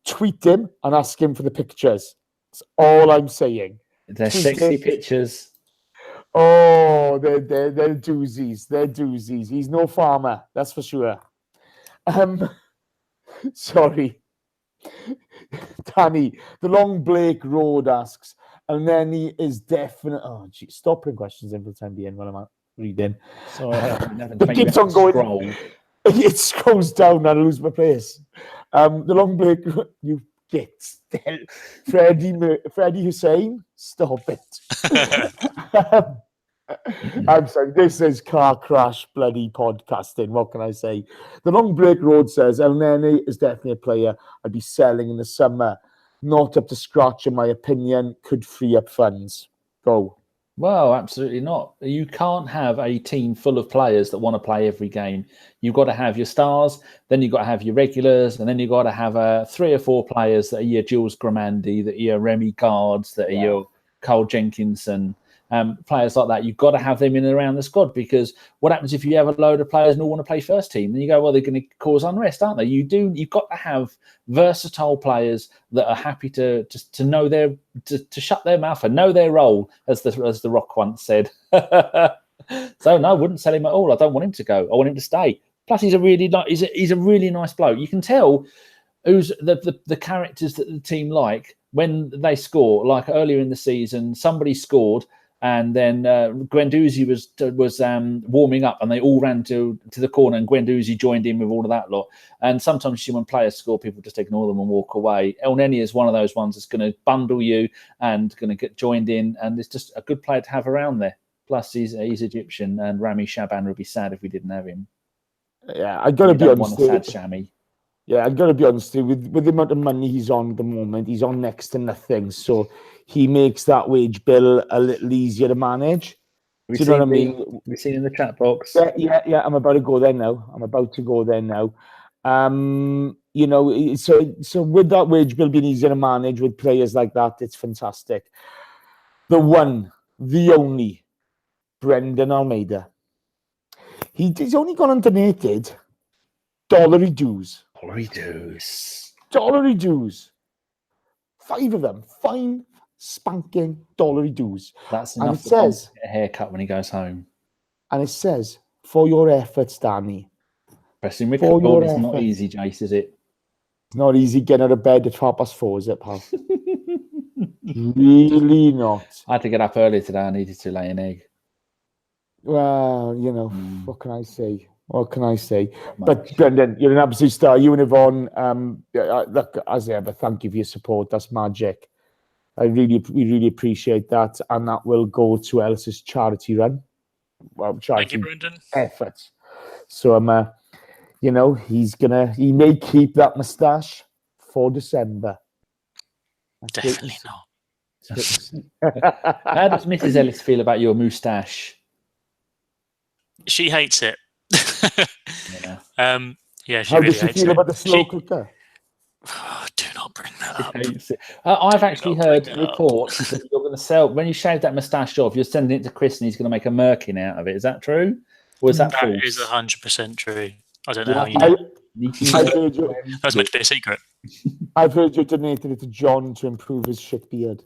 Tweet him and ask him for the pictures. That's all I'm saying. They're sexy pictures. Oh, they're doozies. They're doozies. He's no farmer, that's for sure. Sorry. Danny, the Long Blake Road asks, and then he is definite. Oh, gee, stop putting questions in for the time being while I'm reading. Sorry, it keeps on going. Scroll. It scrolls down and I lose my place. The Long Blake, you get Freddie Hussein, stop it. I'm sorry, this is car crash bloody podcasting. What can I say? The Long Break Road says, El Nene is definitely a player I'd be selling in the summer. Not up to scratch, in my opinion. Could free up funds. Go. Well, absolutely not. You can't have a team full of players that want to play every game. You've got to have your stars, then you've got to have your regulars, and then you've got to have 3 or 4 players that are your Jules Grimandi, that are your Remy Gards, that are your Carl Jenkinson. Players like that, you've got to have them in and around the squad, because what happens if you have a load of players and all want to play first team? Then you go, well, they're going to cause unrest, aren't they? You've got to have versatile players that are happy to know to shut their mouth and know their role, as the Rock once said. So no, I wouldn't sell him at all. I don't want him to go. I want him to stay. Plus, he's a really nice bloke. You can tell who's the characters that the team like when they score. Like earlier in the season, somebody scored. And then Guendouzi was warming up, and they all ran to the corner, and Guendouzi joined in with all of that lot. And sometimes when players score, people just ignore them and walk away. El Neni is one of those ones that's going to bundle you and going to get joined in, and it's just a good player to have around there. Plus, he's Egyptian, and Rami Shaban would be sad if we didn't have him. Yeah, I got to be honest. Want a sad Shami. Yeah, I got to be honest with the amount of money he's on at the moment. He's on next to nothing, so he makes that wage bill a little easier to manage. Do you know what I mean? We've seen in the chat box. Yeah. I'm about to go there now. So with that wage bill being easier to manage with players like that, it's fantastic. The one, the only, Brendan Almeida. He's only gone and donated dollary dues. Dollary dues. 5 of them. Fine. Spanking dollary dues. That's enough to get a haircut when he goes home. And it says, for your efforts, Danny. Pressing record is not easy, Jace, is it? It's not easy getting out of bed at 4:30, is it, pal? Really not. I had to get up early today. I needed to lay an egg. Well, what can I say? But Brendan, you're an absolute star. You and Yvonne, look, as ever, thank you for your support. That's magic. we really appreciate that, and that will go to Ellis's charity run. Well, Thank charity you, Brendan. effort. So he may keep that moustache for December. Definitely not. How does Mrs. Ellis feel about your moustache? She hates it. Yeah. She How really does she hates feel it. about the slow cooker? Do not bring that up. Hates it. I've actually heard bring that up. reports that you're going to sell, when you shave that moustache off, you're sending it to Chris and he's going to make a merkin out of it. Is that true? Or is that false? That is 100% true. I don't know how you know. That's meant to be a secret. I've heard you donated it to John to improve his shit beard.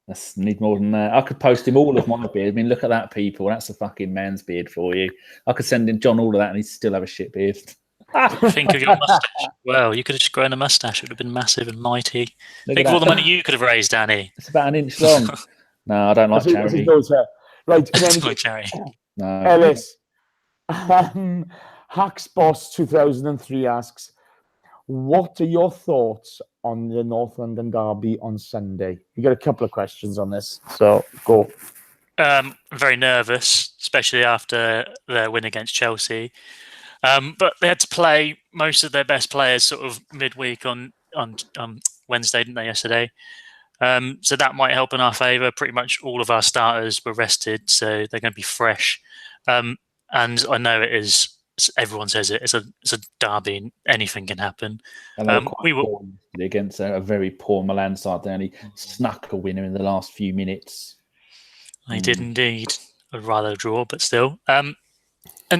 Let's need more than that. I could post him all of my beard. I mean, look at that, people. That's a fucking man's beard for you. I could send him John all of that and he'd still have a shit beard. Think of your mustache. Well, you could have just grown a mustache. It would have been massive and mighty. Think of all the money you could have raised, Danny. It's about an inch long. No, I don't like charity. Right, like charity. No. Ellis. Hacks Boss 2003 asks, what are your thoughts on the North London derby on Sunday? You got a couple of questions on this, so go. I'm very nervous, especially after their win against Chelsea. But they had to play most of their best players sort of midweek on Wednesday, didn't they, yesterday? So that might help in our favour. Pretty much all of our starters were rested, so they're going to be fresh. And I know it is. Everyone says it. It's a derby. Anything can happen. And we were against a very poor Milan side. They only snuck a winner in the last few minutes. They did indeed. I'd rather draw, but still. And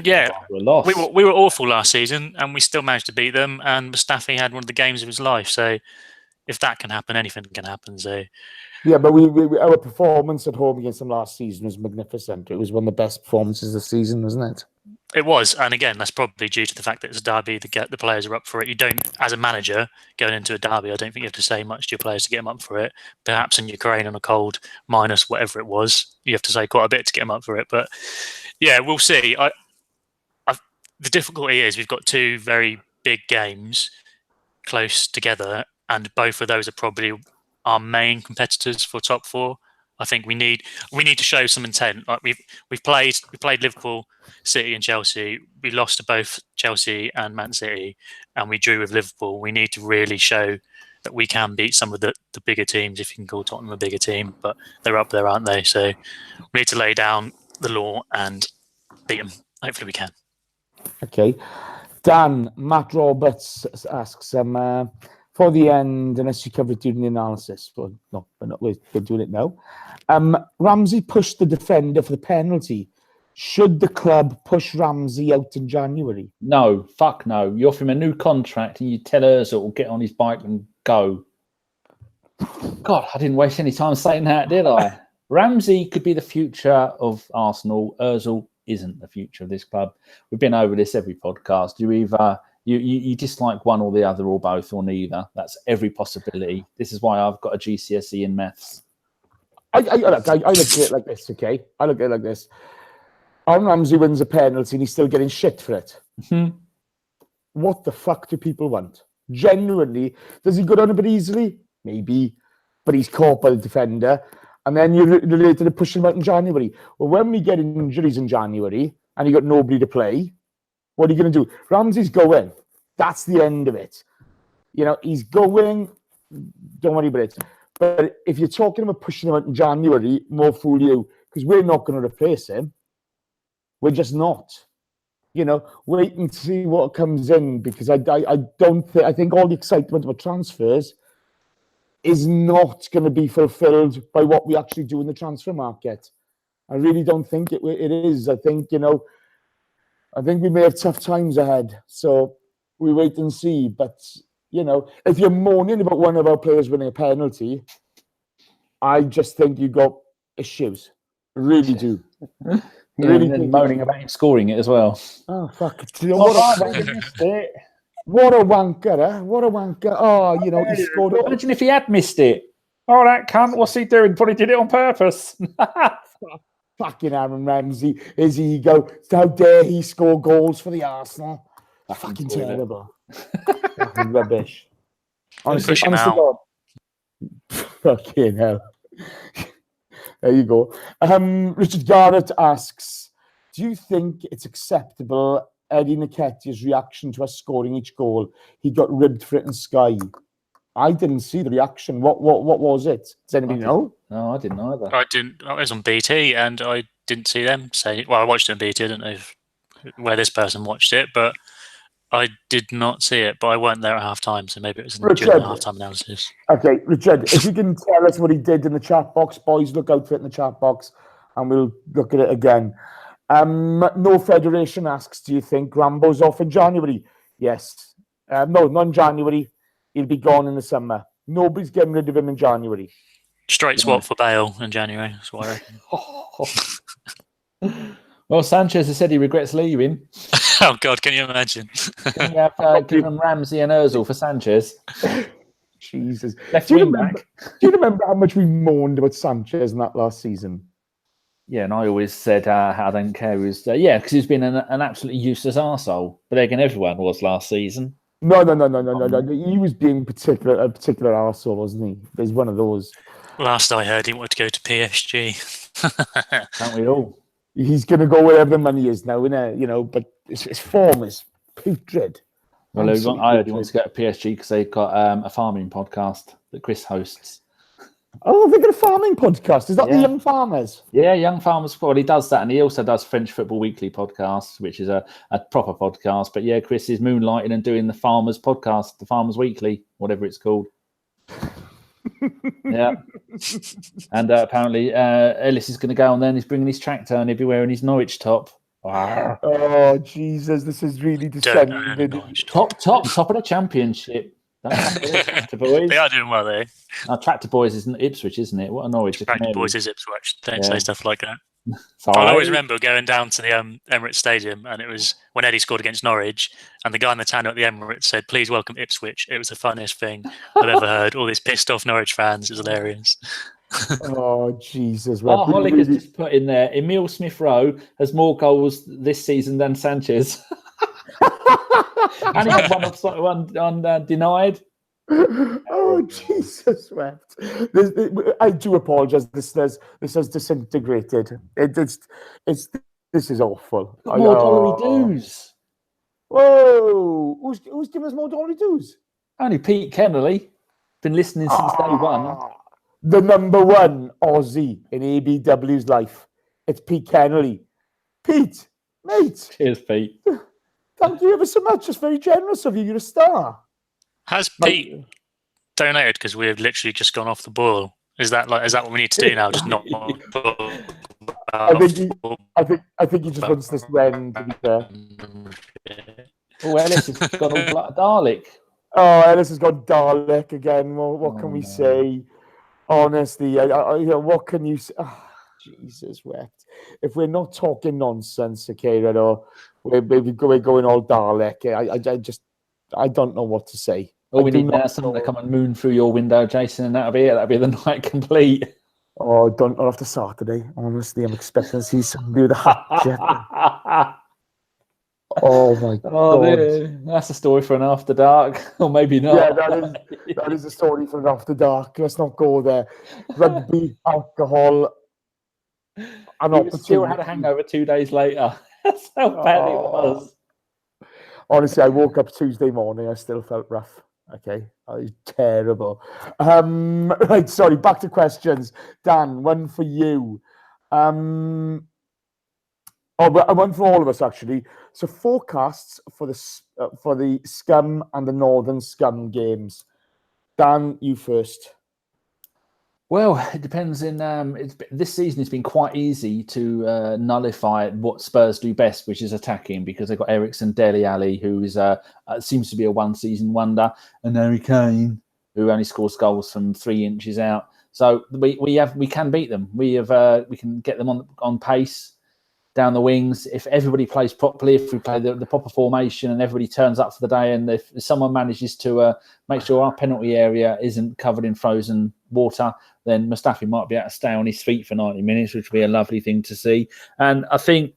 yeah, we were awful last season, and we still managed to beat them. And Mustafi had one of the games of his life. So if that can happen, anything can happen. So yeah, but our performance at home against them last season was magnificent. It was one of the best performances of the season, wasn't it? It was, and again, that's probably due to the fact that it's a derby. The players are up for it. You don't, as a manager, going into a derby, I don't think you have to say much to your players to get them up for it. Perhaps in Ukraine on a cold minus whatever it was, you have to say quite a bit to get them up for it. But yeah, we'll see. The difficulty is we've got two very big games close together, and both of those are probably our main competitors for top four. I think we need to show some intent. Like we've played Liverpool, City, and Chelsea. We lost to both Chelsea and Man City, and we drew with Liverpool. We need to really show that we can beat some of the bigger teams, if you can call Tottenham a bigger team, but they're up there, aren't they? So we need to lay down the law and beat them. Hopefully we can. Okay. Dan, Matt Roberts asks, for the end, unless you covered it during the analysis, we're doing it now. Ramsey pushed the defender for the penalty. Should the club push Ramsey out in January? No, fuck no. You offer him a new contract and you tell Ozil to get on his bike and go. God, I didn't waste any time saying that, did I? Ramsey could be the future of Arsenal. Ozil isn't the future of this club. We've been over this every podcast. You either you dislike one or the other or both or neither. That's every possibility. This is why I've got a GCSE in maths. I look at it like this, okay? I look at it like this. Aaron Ramsey wins a penalty and he's still getting shit for it. Mm-hmm. What the fuck do people want? Genuinely, does he go down a bit easily? Maybe. But he's caught by the defender. And then you're related to pushing him out in January. Well, when we get injuries in January and you got nobody to play, what are you going to do? Ramsey's going. That's the end of it. You know, he's going. Don't worry about it. But if you're talking about pushing him out in January, more fool you, because we're not going to replace him. We're just not. You know, wait and see what comes in, because I think all the excitement about transfers is not going to be fulfilled by what we actually do in the transfer market. I really don't think it is. I think, you know, we may have tough times ahead. So we wait and see. But, you know, if you're moaning about one of our players winning a penalty, I just think you got issues. I really do. Really moaning about him scoring it as well. Oh, fuck. What a wanker, eh? What a wanker. Oh, you know, he scored. Imagine if he had missed it. Oh, that cunt. What's he doing? Probably did it on purpose. Fucking Aaron Ramsey, his ego. How dare he score goals for the Arsenal? Fucking terrible. Fucking rubbish. Honestly, God. Fucking hell. There you go. Richard Garrett asks, do you think it's acceptable Eddie Nketiah's reaction to us scoring each goal? He got ribbed for it in Sky. I didn't see the reaction. What was it? Does anybody know? No, I didn't either. I didn't. I was on BT and I didn't see them say. Well, I watched it on BT. I don't know where this person watched it, but I did not see it. But I weren't there at half time, so maybe it was during the half time analysis. Okay, Richard, if you can tell us what he did in the chat box, boys, look out for it in the chat box, and we'll look at it again. No Federation asks, do you think Rambo's off in January? Yes. No, not in January. He'll be gone in the summer. Nobody's getting rid of him in January. Straight swap for Bale in January. That's what I reckon. Well, Sanchez has said he regrets leaving. Oh, God, can you imagine? Can you have given Ramsey and Ozil for Sanchez? Jesus. Do you remember how much we moaned about Sanchez in that last season? Yeah, and I always said how I don't care. Because he's been an absolutely useless arsehole. But again, everyone was last season. No. He was being a particular arsehole, wasn't he? There's one of those. Last I heard, he wanted to go to PSG. Can't we all? He's going to go wherever the money is now, but his form is putrid. Well, I heard he wants to go to PSG because they've got a farming podcast that Chris hosts. Oh, they've got a farming podcast. Is that the Young Farmers? Yeah, Young Farmers. Well, he does that, and he also does French Football Weekly podcast, which is a proper podcast. But yeah, Chris is moonlighting and doing the Farmers podcast, the Farmers Weekly, whatever it's called. Yeah. And apparently Ellis is going to go on there and he's bringing his tractor and he'll be wearing his Norwich top. Wow. Oh, Jesus, this is really descended. Top of the championship. Tractor Boys. They are doing well, though. Tractor Boys isn't Ipswich, isn't it? What a Norwich. Tractor Boys is Ipswich. Don't say stuff like that. Sorry. I always remember going down to the Emirates Stadium, and it was when Eddie scored against Norwich, and the guy in the tannoy at the Emirates said, "Please welcome Ipswich." It was the funniest thing I've ever heard. All these pissed off Norwich fans. It was hilarious. Oh, Jesus. Hollick has just put in there, Emile Smith-Rowe has more goals this season than Sanchez. And he had one denied. Oh, Jesus wept. I do apologize. This has disintegrated. This is awful. More dollary dues. Whoa! Who's giving us more dollary dues? Only Pete Kennelly. Been listening since day one. The number one Aussie in ABW's life. It's Pete Kennelly. Pete, mate. Cheers, Pete. Thank you ever so much. It's very generous of you. You're a star. Has Pete donated because we have literally just gone off the boil? Is that what we need to do now? Just not. I think he just wants this to end. To be fair. Oh, Ellis has gone all Dalek. Oh, Ellis has gone Dalek again. Well, what can we say? Honestly, what can you say? Oh, Jesus wept. If we're not talking nonsense, okay, we're going all Dalek. I don't know what to say. We need now someone to come and moon through your window, Jason, and that'll be it. That'll be the night complete. Oh, not after Saturday. Honestly, I'm expecting to see somebody with a hat. Oh my God! That's a story for an after dark, or maybe not. Yeah, that is a story for an after dark. Let's not go there. Rugby, alcohol, and opportunity. Still had a hangover 2 days later. That's how bad it was. Honestly, I woke up Tuesday morning. I still felt rough. Okay, that was terrible. Right, sorry. Back to questions. Dan, one for you. One for all of us actually. So forecasts for the Scum and the Northern Scum games. Dan, you first. Well, it depends. This season, it's been quite easy to nullify what Spurs do best, which is attacking, because they've got Ericsson, Dele Alli, who is seems to be a one-season wonder, and Harry Kane, who only scores goals from 3 inches out. So we can beat them. We can get them on pace down the wings. If everybody plays properly, if we play the proper formation and everybody turns up for the day, and if someone manages to make sure our penalty area isn't covered in frozen water, then Mustafi might be able to stay on his feet for 90 minutes, which would be a lovely thing to see. And I think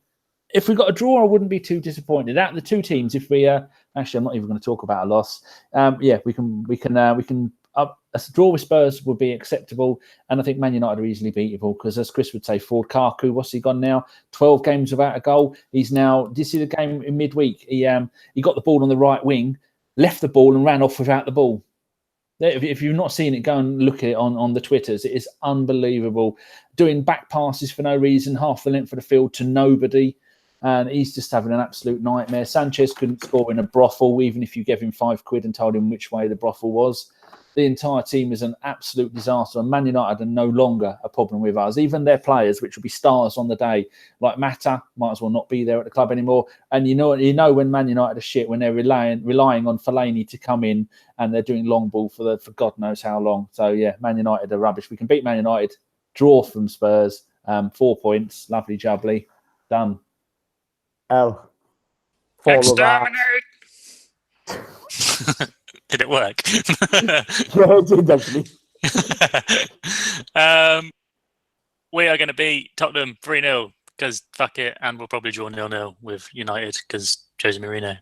if we got a draw, I wouldn't be too disappointed. Out of the two teams, if we actually, I'm not even going to talk about a loss. We can a draw with Spurs would be acceptable, and I think Man United are easily beatable because, as Chris would say, Ford Kaku, what's he gone now? 12 games without a goal. He's now. Did you see the game in midweek? He got the ball on the right wing, left the ball, and ran off without the ball. If you've not seen it, go and look at it on the Twitters. It is unbelievable. Doing back passes for no reason, half the length of the field to nobody. And he's just having an absolute nightmare. Sanchez couldn't score in a brothel, even if you gave him £5 and told him which way the brothel was. The entire team is an absolute disaster. And Man United are no longer a problem with us. Even their players, which will be stars on the day, like Mata, might as well not be there at the club anymore. And you know when Man United are shit, when they're relying on Fellaini to come in and they're doing long ball for God knows how long. So, yeah, Man United are rubbish. We can beat Man United, draw from Spurs, 4 points, lovely jubbly, done. L. Exterminate! Did it work? Yeah, it did actually. We are going to beat Tottenham 3-0 because fuck it, and we'll probably draw 0-0 with United because Jose Mourinho.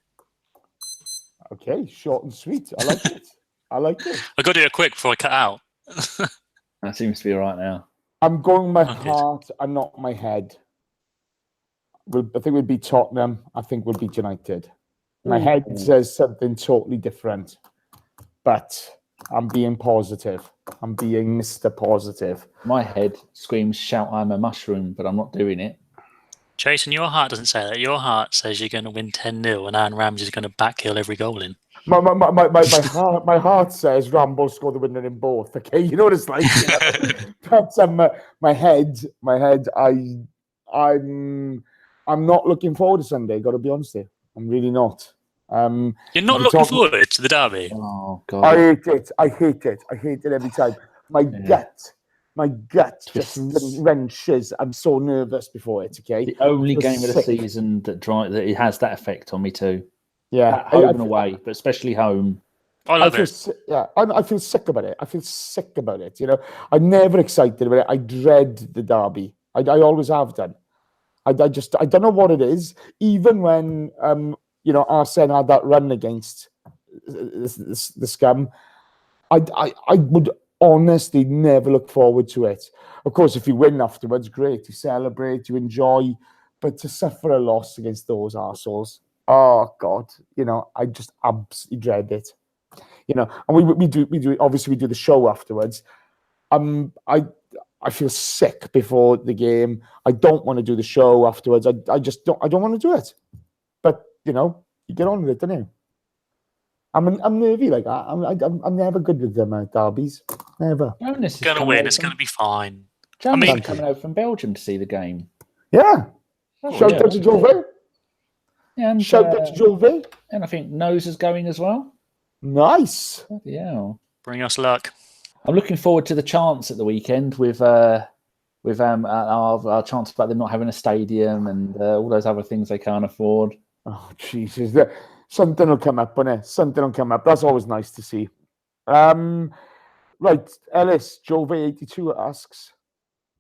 Okay, short and sweet. I like it. I've got to do it quick before I cut out. That seems to be all right now. I'm going my heart and not my head. I think we'll beat Tottenham. I think we'll beat United. My head says something totally different. But I'm being positive. I'm being Mr. Positive. My head screams, shout, I'm a mushroom, but I'm not doing it. Jason, your heart doesn't say that. Your heart says you're going to win 10-0 and Aaron Ramsey's going to backheel every goal in. My heart says Rambo scored the winner in both. Okay, you know what it's like. But my head, I'm not looking forward to Sunday. Got to be honest here, I'm really not. You're not looking forward to the derby. Oh God, I hate it every time. My gut just wrenches. I'm so nervous before it. Okay, the only game of the season that it has that effect on me too. Yeah, at home and away, but especially home. I love it. Yeah, I feel sick about it. You know, I'm never excited about it. I dread the derby. I always have done. I don't know what it is. Even when Arsene had that run against the scum, I would honestly never look forward to it. Of course, if you win afterwards, great. You celebrate, you enjoy, but to suffer a loss against those arseholes, oh God, I just absolutely dread it. And we do obviously we do the show afterwards. I feel sick before the game. I don't want to do the show afterwards. I just don't want to do it. But you get on with it, don't you? I'm nervy like that. I'm never good with them derbies. Never. It's going to win. It's going to be fine. Jamie's coming over from Belgium to see the game. Yeah. Shout out to Jove. And shout out to Jove. And I think Nose is going as well. Nice. Yeah. Bring us luck. I'm looking forward to the chants at the weekend with our chants about them not having a stadium and all those other things they can't afford. Oh, Jesus. Something will come up, won't it? Something will come up. That's always nice to see. Right, Ellis, Jove82 asks,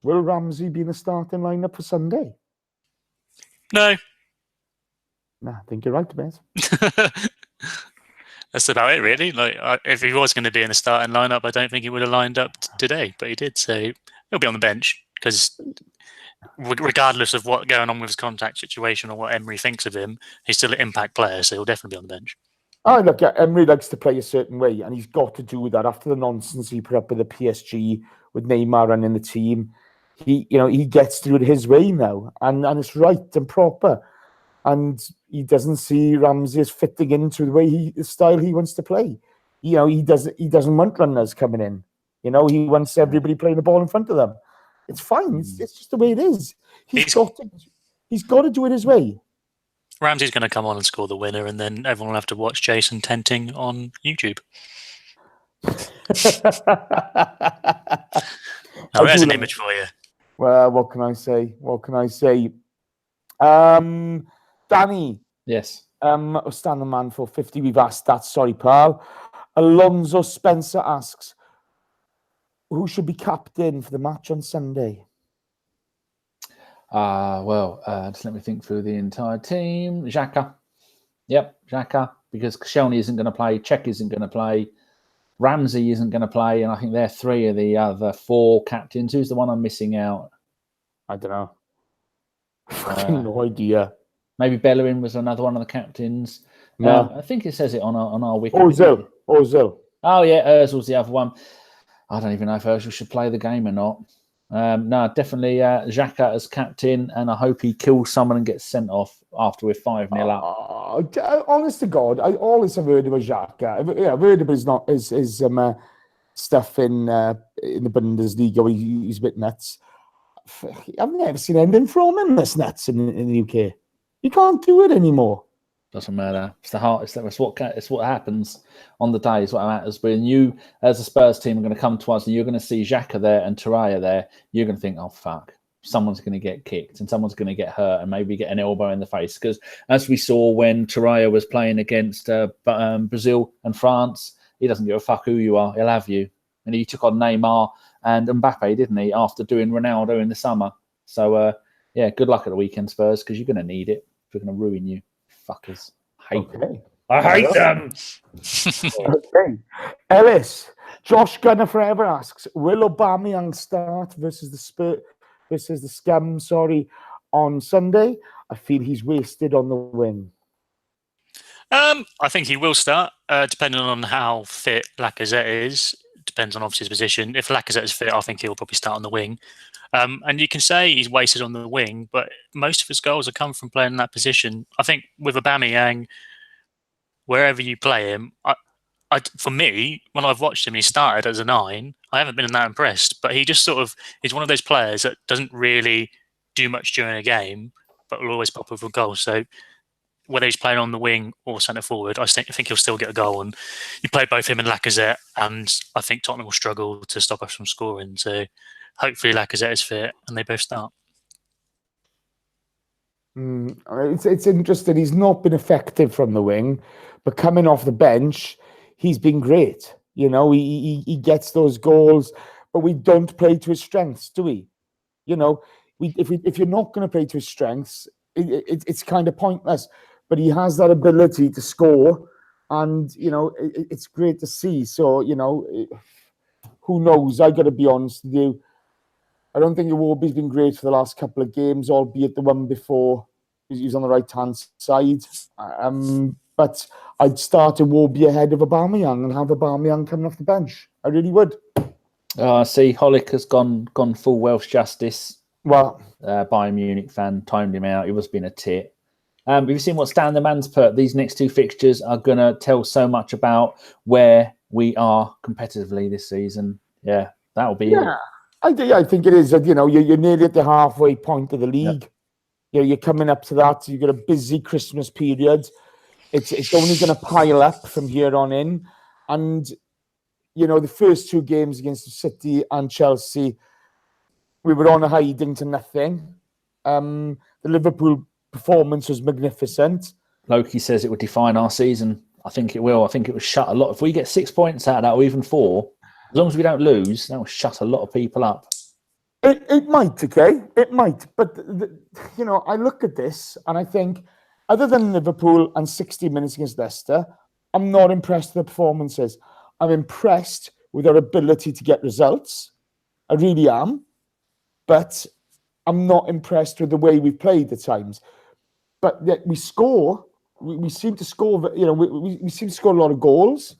will Ramsey be in the starting lineup for Sunday? No. Nah, I think you're right, mate. That's about it, really. Like, if he was going to be in the starting lineup, I don't think he would have lined up today, but he did. So he'll be on the bench because, regardless of what's going on with his contract situation or what Emery thinks of him, he's still an impact player, so he'll definitely be on the bench. Oh, look, Emery likes to play a certain way, and he's got to do that after the nonsense he put up with the PSG, with Neymar running the team. He gets to do it his way now, and it's right and proper. And he doesn't see Ramsey as fitting into the style he wants to play. He doesn't want runners coming in. He wants everybody playing the ball in front of them. It's fine. It's just the way it is. He's got to do it his way. Ramsey's going to come on and score the winner, and then everyone will have to watch Jason tenting on YouTube. Now, there's an image for you. Well, what can I say? Danny. Yes. Standing man for 50. We've asked that. Sorry, pal. Alonso Spencer asks, who should be captain for the match on Sunday? Just let me think through the entire team. Xhaka. Yep, Xhaka. Because Koscielny isn't going to play. Czech isn't going to play. Ramsey isn't going to play, and I think they're 3 of the other 4 captains. Who's the one I'm missing out? I don't know. Fucking no idea. Maybe Bellerin was another one of the captains. No. I think it says it on our wiki. Ozil. Oh, yeah, Ozil's the other one. I don't even know if Ozil should play the game or not. No, definitely Xhaka as captain, and I hope he kills someone and gets sent off after we're 5-0 up. Honest to God, I always have heard about Xhaka. Yeah, I've heard about his stuff in the Bundesliga where he's a bit nuts. I've never seen anything from him that's nuts in the UK. You can't do it anymore. Doesn't matter. It's the heart. It's what happens on the day. Is what matters. When you, as a Spurs team, are going to come to us and you're going to see Xhaka there and Torreira there, you're going to think, "Oh fuck, someone's going to get kicked and someone's going to get hurt and maybe get an elbow in the face." Because as we saw when Torreira was playing against Brazil and France, he doesn't give a fuck who you are. He'll have you. And he took on Neymar and Mbappe, didn't he? After doing Ronaldo in the summer. So yeah, good luck at the weekend, Spurs, because you're going to need it. If we're going to ruin you. Fuckers. I hate them. Okay. Ellis, Josh Gunner Forever asks, will Aubameyang start versus the Scum, on Sunday? I feel he's wasted on the wing. I think he will start, depending on how fit Lacazette is. Depends on obviously his position. If Lacazette is fit, I think he'll probably start on the wing. And you can say he's wasted on the wing, but most of his goals have come from playing in that position. I think with Aubameyang, wherever you play him, for me, when I've watched him and he started as a 9, I haven't been that impressed. But he just sort of is one of those players that doesn't really do much during a game, but will always pop up with goals. So whether he's playing on the wing or centre forward, I think he'll still get a goal. And you play both him and Lacazette, and I think Tottenham will struggle to stop us from scoring. So hopefully Lacazette is fit and they both start. It's interesting. He's not been effective from the wing, but coming off the bench, he's been great. You know, he gets those goals, but we don't play to his strengths, do we? You know, if you're not going to play to his strengths, it's kind of pointless. But he has that ability to score, and you know, it's great to see. So you know, who knows? I got to be honest with you. I don't think Iwobi's been great for the last couple of games, albeit the one before he was on the right-hand side. But I'd start Iwobi ahead of Aubameyang and have Aubameyang coming off the bench. I really would. See, Holick has gone full Welsh justice. Well, Bayern Munich fan timed him out. He was being a tit. Have you seen what Stan the Man's put? These next 2 fixtures are going to tell so much about where we are competitively this season. Yeah, that'll be it. I think it is. You know, you're nearly at the halfway point of the league. Yep. You're coming up to that. You've got a busy Christmas period. It's only going to pile up from here on in. And, you know, the first 2 games against City and Chelsea, we were on a hiding to nothing. The Liverpool performance was magnificent. Loki says it would define our season. I think it will. I think it will shut a lot. If we get 6 points out of that, or even 4, as long as we don't lose, that will shut a lot of people up. It might, okay? It might. But, you know, I look at this and I think, other than Liverpool and 60 minutes against Leicester, I'm not impressed with the performances. I'm impressed with our ability to get results. I really am. But I'm not impressed with the way we've played at times. But yet we score. We seem to score, you know, we seem to score a lot of goals.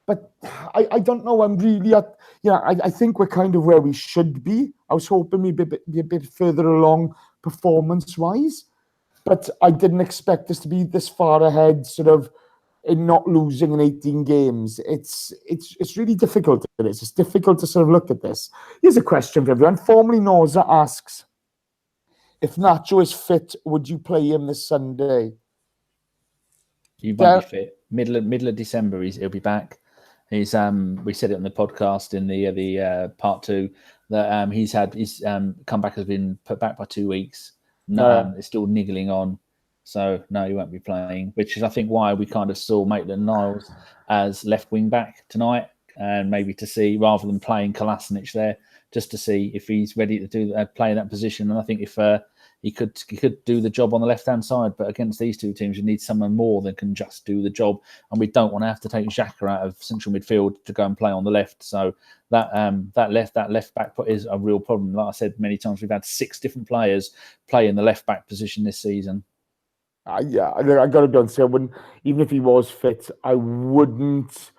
But I don't know. I'm really I think we're kind of where we should be. I was hoping we'd be a bit further along performance-wise. But I didn't expect us to be this far ahead, sort of, in not losing in 18 games. It's really difficult. It's difficult to sort of look at this. Here's a question for everyone. Formerly Noza asks, if Nacho is fit, would you play him this Sunday? He won't be fit. Middle of December, he'll be back. He's we said it on the podcast in the part 2 that he's comeback has been put back by 2 weeks. It's still niggling on. So, no, he won't be playing, which is, I think, why we kind of saw Maitland-Niles as left wing back tonight, and maybe to see, rather than playing Kolasinac there, just to see if he's ready to play in that position. And I think if he could do the job on the left hand side. But against these two teams, you need someone more that can just do the job, and we don't want to have to take Xhaka out of central midfield to go and play on the left. So that left back is a real problem. Like I said many times, we've had 6 different players play in the left back position this season. I got to be honest. Even if he was fit, I wouldn't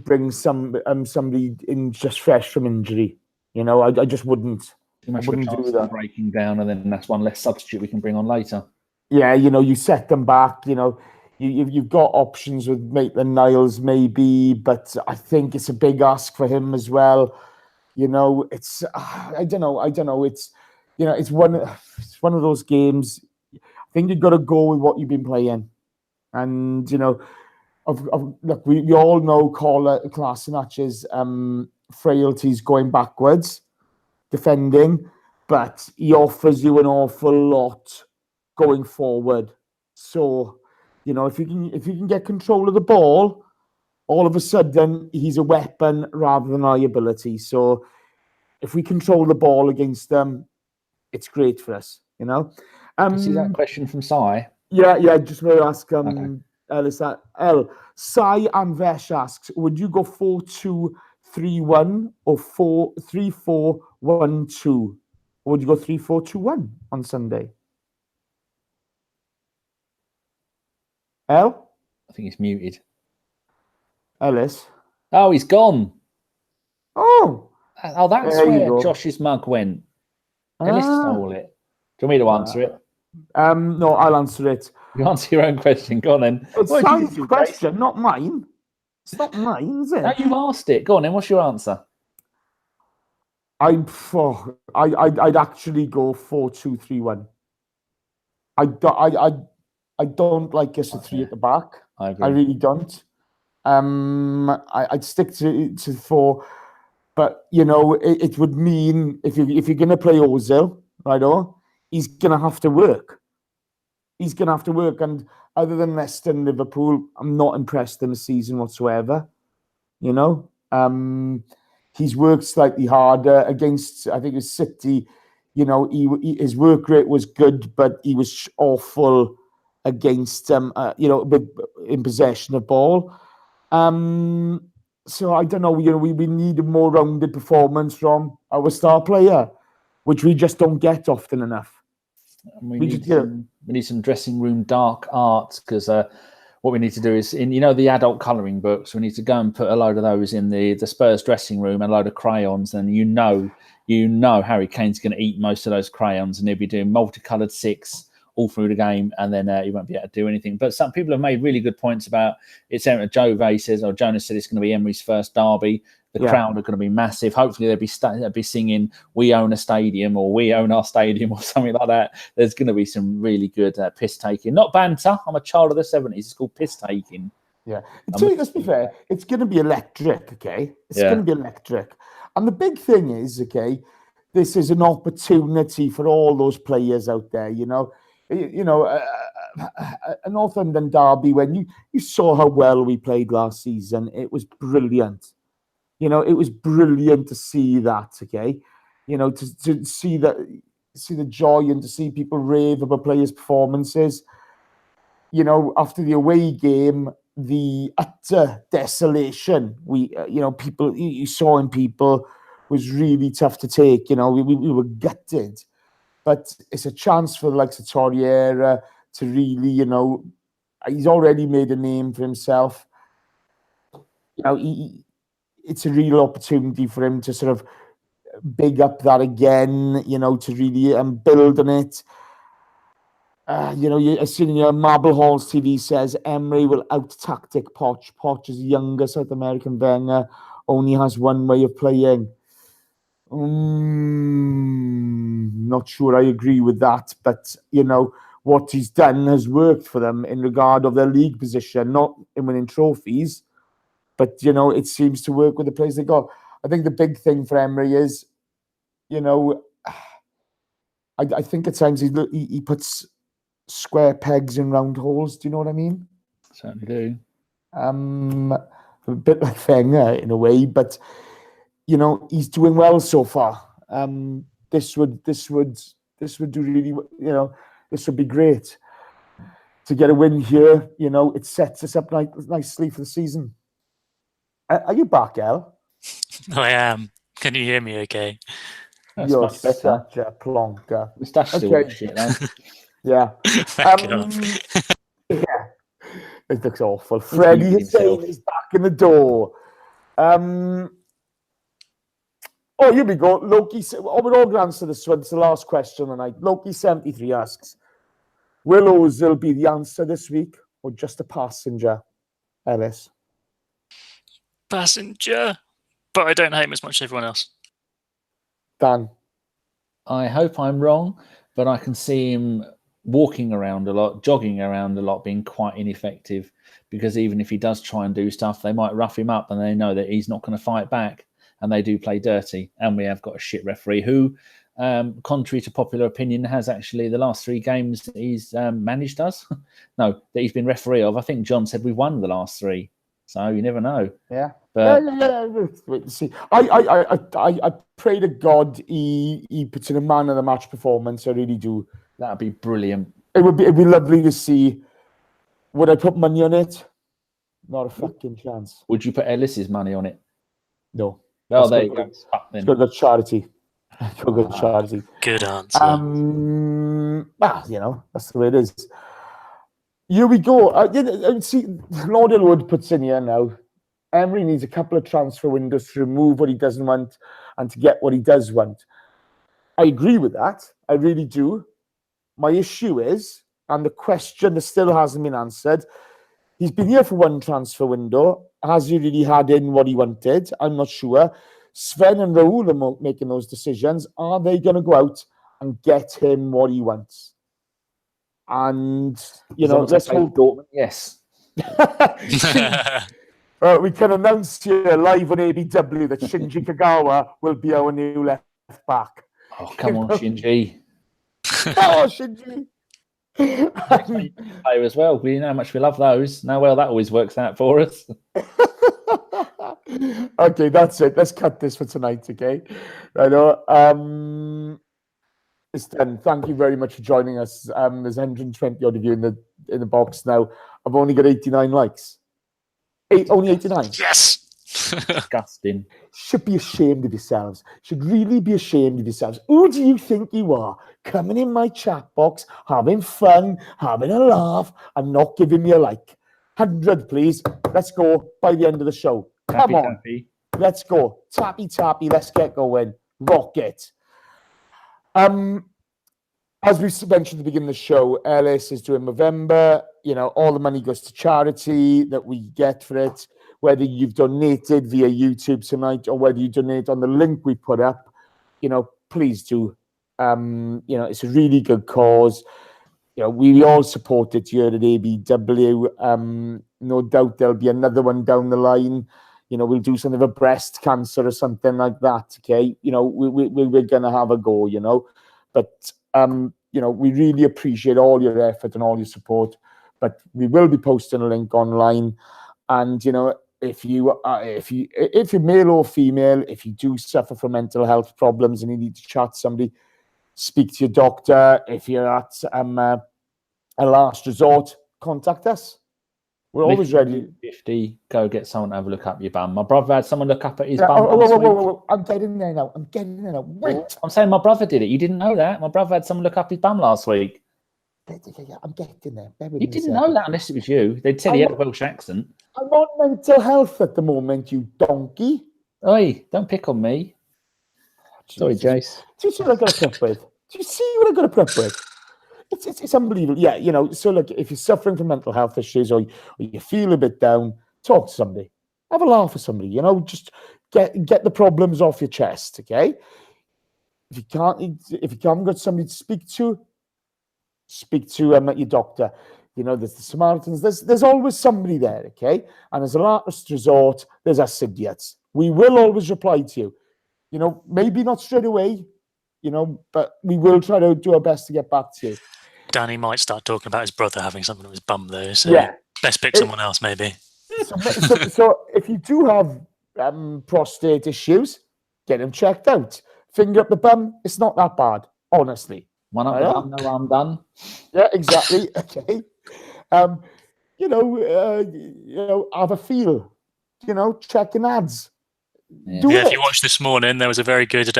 bring somebody in just fresh from injury. I just wouldn't. Too much of a chance of breaking down, and then that's one less substitute we can bring on later. Yeah, you set them back. You've got options with Maitland-Niles maybe, but I think it's a big ask for him as well. It's I don't know. It's one of those games. I think you've got to go with what you've been playing, and look, we all know Klassenach's frailties going backwards, defending, but he offers you an awful lot going forward. So, if you can get control of the ball, all of a sudden he's a weapon rather than liability. So, if we control the ball against them, it's great for us. See that question from Sai? Yeah. Just want to ask Okay. Ellis that. Sai and Vesh asks, would you go 4-2-3-1 or 3-4-1-2? Or would you go 3-4-2-1 on Sunday? I think he's muted. Ellis? Oh, he's gone. Oh, that's where Josh's mug went. Ellis stole it. Do you want me to answer it? No, I'll answer it. You answer your own question. Go on then. It's Sai's question, not mine. It's not mine, is it? No, you asked it. Go on then. What's your answer? I'd actually go 4-2-3-1. I don't like us at 3 at the back. I agree. I really don't. I'd stick to 4, but it would mean if you're gonna play Ozil, right? He's gonna have to work. And other than Leicester and Liverpool, I'm not impressed in the season whatsoever. He's worked slightly harder against, I think it was City. His work rate was good, but he was awful against in possession of ball. So I don't know. We need a more rounded performance from our star player, which we just don't get often enough. We need some dressing room dark arts, because what we need to do is, in the adult colouring books, we need to go and put a load of those in the Spurs dressing room and a load of crayons, and Harry Kane's going to eat most of those crayons, and he'll be doing multicoloured 6 all through the game, and then he won't be able to do anything. But some people have made really good points about it's. Jonas said it's going to be Emery's first derby. The crowd are going to be massive. Hopefully they'll be singing "We own a stadium" or "We own our stadium" or something like that. There's going to be some really good piss taking, not banter. I'm a child of the 70s. It's called piss taking. Yeah. Let's be fair. It's going to be electric. Okay. It's going to be electric. And the big thing is, okay, this is an opportunity for all those players out there. A North London derby, when you saw how well we played last season, it was brilliant. It was brilliant to see that, okay? To see the joy and to see people rave about players' performances. After the away game, the utter desolation people you saw in people was really tough to take. We were gutted. But it's a chance for the likes of Torreira to really, he's already made a name for himself. It's a real opportunity for him to sort of big up that again, to really build on it. I've seen Marble Halls TV says Emery will out-tactic Poch. Poch is a younger South American Wenger, only has one way of playing. Not sure I agree with that, but what he's done has worked for them in regard of their league position, not in winning trophies, but it seems to work with the players they got. I think the big thing for Emery is, I think at times he puts square pegs in round holes. Do you know what I mean? Certainly do. A bit like Wenger in a way, but he's doing well so far. This would This would do really, this would be great to get a win here. It sets us up nicely for the season. Are you back, El? I am. Can you hear me okay? That's much better. Such a plonker. Moustache still looks shit, though. Yeah. Back it up. Yeah. It looks awful. Freddie Hussein is back in the door. Oh, here we go. Loki. We're all going to answer this one. It's the last question tonight. Loki73 asks, will Ozil be the answer this week or just a passenger, Ellis? Passenger. But I don't hate him as much as everyone else. Dan? I hope I'm wrong, but I can see him walking around a lot, jogging around a lot, being quite ineffective, because even if he does try and do stuff, they might rough him up and they know that he's not going to fight back, and they do play dirty. And we have got a shit referee who, contrary to popular opinion, has actually the last 3 games he's managed us. No, that he's been referee of. I think John said we've won the last 3. So you never know. Yeah. But wait and see. I pray to God he puts in a man of the match performance. I really do. that'd be brilliant. It'd be lovely to see. Would I put money on it? Not a fucking chance. Would you put Ellis's money on it? No. Well, there you go. It's got to go to charity. Charity. Good answer. That's the way it is. Here we go. See, Lord Elwood puts in here now. Emery needs a couple of transfer windows to remove what he doesn't want and to get what he does want. I agree with that. I really do. My issue is, and the question that still hasn't been answered, he's been here for 1 transfer window. Has he really had in what he wanted? I'm not sure. Sven and Raul are making those decisions. Are they going to go out and get him what he wants? And, let's hope Dortmund. Yes. We can announce here live on ABW that Shinji Kagawa will be our new left back. Oh, come on, Shinji. Oh, Shinji. Player as well. We know how much we love those. Now, well, that always works out for us. Okay, that's it. Let's cut this for tonight, okay? I know. It's done. Thank you very much for joining us. There's 120 odd of you in the box now. I've only got 89 likes. Only 89. Yes. Disgusting. Should be ashamed of yourselves. Should really be ashamed of yourselves. Who do you think you are? Coming in my chat box, having fun, having a laugh, and not giving me a like. 100, please. Let's go by the end of the show. Come on. Happy. Let's go. Tappy. Let's get going. Rock it. As we mentioned at the beginning of the show, Ellis is doing Movember. All the money goes to charity that we get for it. Whether you've donated via YouTube tonight or whether you donate on the link we put up, please do. It's a really good cause. We all support it here at ABW. No doubt there'll be another one down the line. We'll do something for breast cancer or something like that. Okay, we're gonna have a go. But we really appreciate all your effort and all your support. But we will be posting a link online, and if you're male or female, if you do suffer from mental health problems and you need to chat to somebody, speak to your doctor. If you're at a last resort, contact us. We're always ready. 50, go get someone to have a look up your bum. My brother had someone look up at his bum. Whoa. I'm getting there now. Wait. I'm saying my brother did it. You didn't know that? My brother had someone look up his bum last week. Yeah, I'm getting there. You didn't know that unless it was you. They'd said he had a Welsh accent. I'm on mental health at the moment, you donkey. Oi, don't pick on me. Sorry, Jace. Do you see what I got to put up with? Do you see what I got to put up with? It's unbelievable. Yeah, so look, if you're suffering from mental health issues or you feel a bit down, talk to somebody. Have a laugh with somebody, just get the problems off your chest, okay? If you haven't got somebody to speak to your doctor. There's the Samaritans. There's always somebody there, okay? And as a last resort, there's us idiots. We will always reply to you. Maybe not straight away, but we will try to do our best to get back to you. Danny might start talking about his brother having something on his bum, though. So yeah. Best pick someone else, maybe. So if you do have prostate issues, get them checked out. Finger up the bum, it's not that bad, honestly. One up the bum, no harm done. Yeah, exactly. Okay. Have a feel. Checking ads. Yeah. Do Yeah, it. if you watched this morning, there was a very good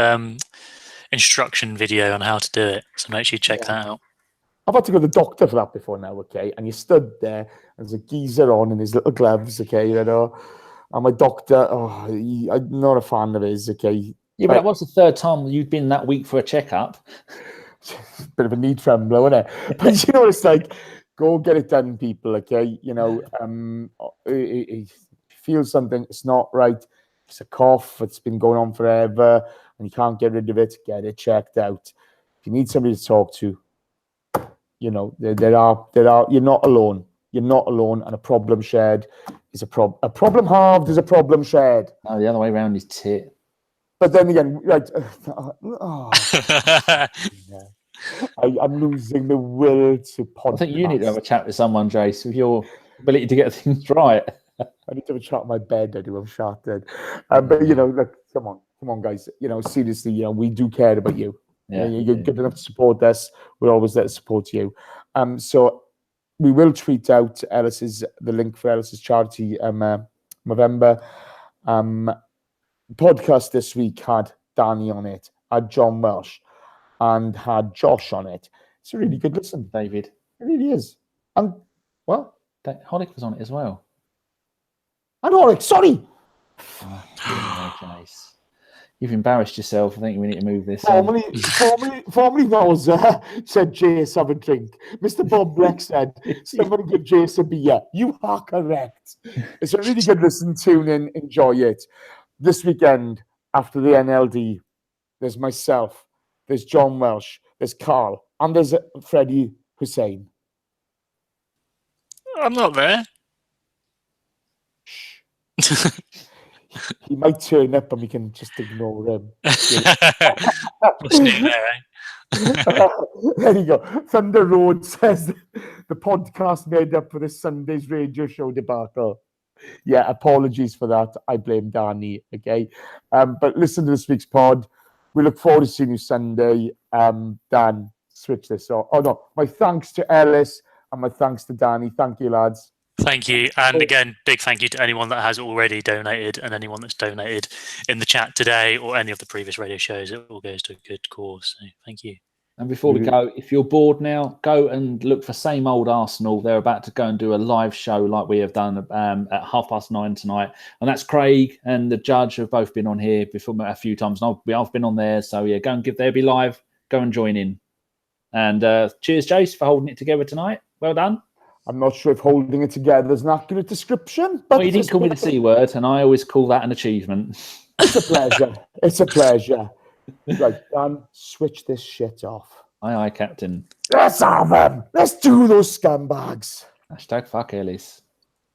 instruction video on how to do it. So make sure you check that out. I've had to go to the doctor for that before now, okay? And you stood there, and there's a geezer on in his little gloves, okay? And my doctor, I'm not a fan of his, okay? Yeah, but that was the third time you've been that week for a checkup. Bit of a need trembler, isn't it? But you know what it's like? Go get it done, people, okay? If you feel something, it's not right. It's a cough, it's been going on forever, and you can't get rid of it, get it checked out. If you need somebody to talk to, there are. You're not alone. You're not alone, and a problem shared is a problem. A problem halved is a problem shared. No, the other way around is tit. But then again, right? I'm losing the will to podcast. I think you need to have a chat with someone, Jace, with your ability to get things right. I need to have a chat in my bed. I do. I'm shattered. But look, come on, guys. Seriously, we do care about you. Yeah, you're good enough to support us. We're always there to support you. So we will tweet out the link for Ellis's charity November. Podcast this week had Danny on it, had John Welsh, and had Josh on it. It's a really good listen, David. It really is. And Holick was on it as well. And Holick, sorry. Jace. You've embarrassed yourself. I think we need to move this. Formerly Nowser said Jace have a drink. Mr. Bob Bleck said somebody give Jace a beer. You are correct. It's a really good listen. Tune in, enjoy it. This weekend after the NLD, there's myself, there's John Welsh, there's Carl, and there's Freddie Hussein. I'm not there. Shh. He might turn up and we can just ignore him. What's new there, eh? There you go. Thunder Road says the podcast made up for this Sunday's radio show debacle. Yeah, apologies for that. I blame Danny, okay? But listen to this week's pod. We look forward to seeing you Sunday. Dan, switch this off. Oh, no. My thanks to Ellis and my thanks to Danny. Thank you, lads. Thank you. And again, big thank you to anyone that has already donated and anyone that's donated in the chat today or any of the previous radio shows. It all goes to a good cause. So thank you. And before we go, if you're bored now, go and look for Same Old Arsenal. They're about to go and do a live show like we have done at 9:30 tonight. And that's Craig and the judge have both been on here before a few times. And I've been on there. So yeah, go and give there be live. Go and join in. And cheers, Jace, for holding it together tonight. Well done. I'm not sure if holding it together is an accurate description. But well, you didn't call me the C word, and I always call that an achievement. It's a pleasure. It's a pleasure. Right, Dan, switch this shit off. Aye, Captain. Let's have them. Let's do those scumbags. #fuck Ellis.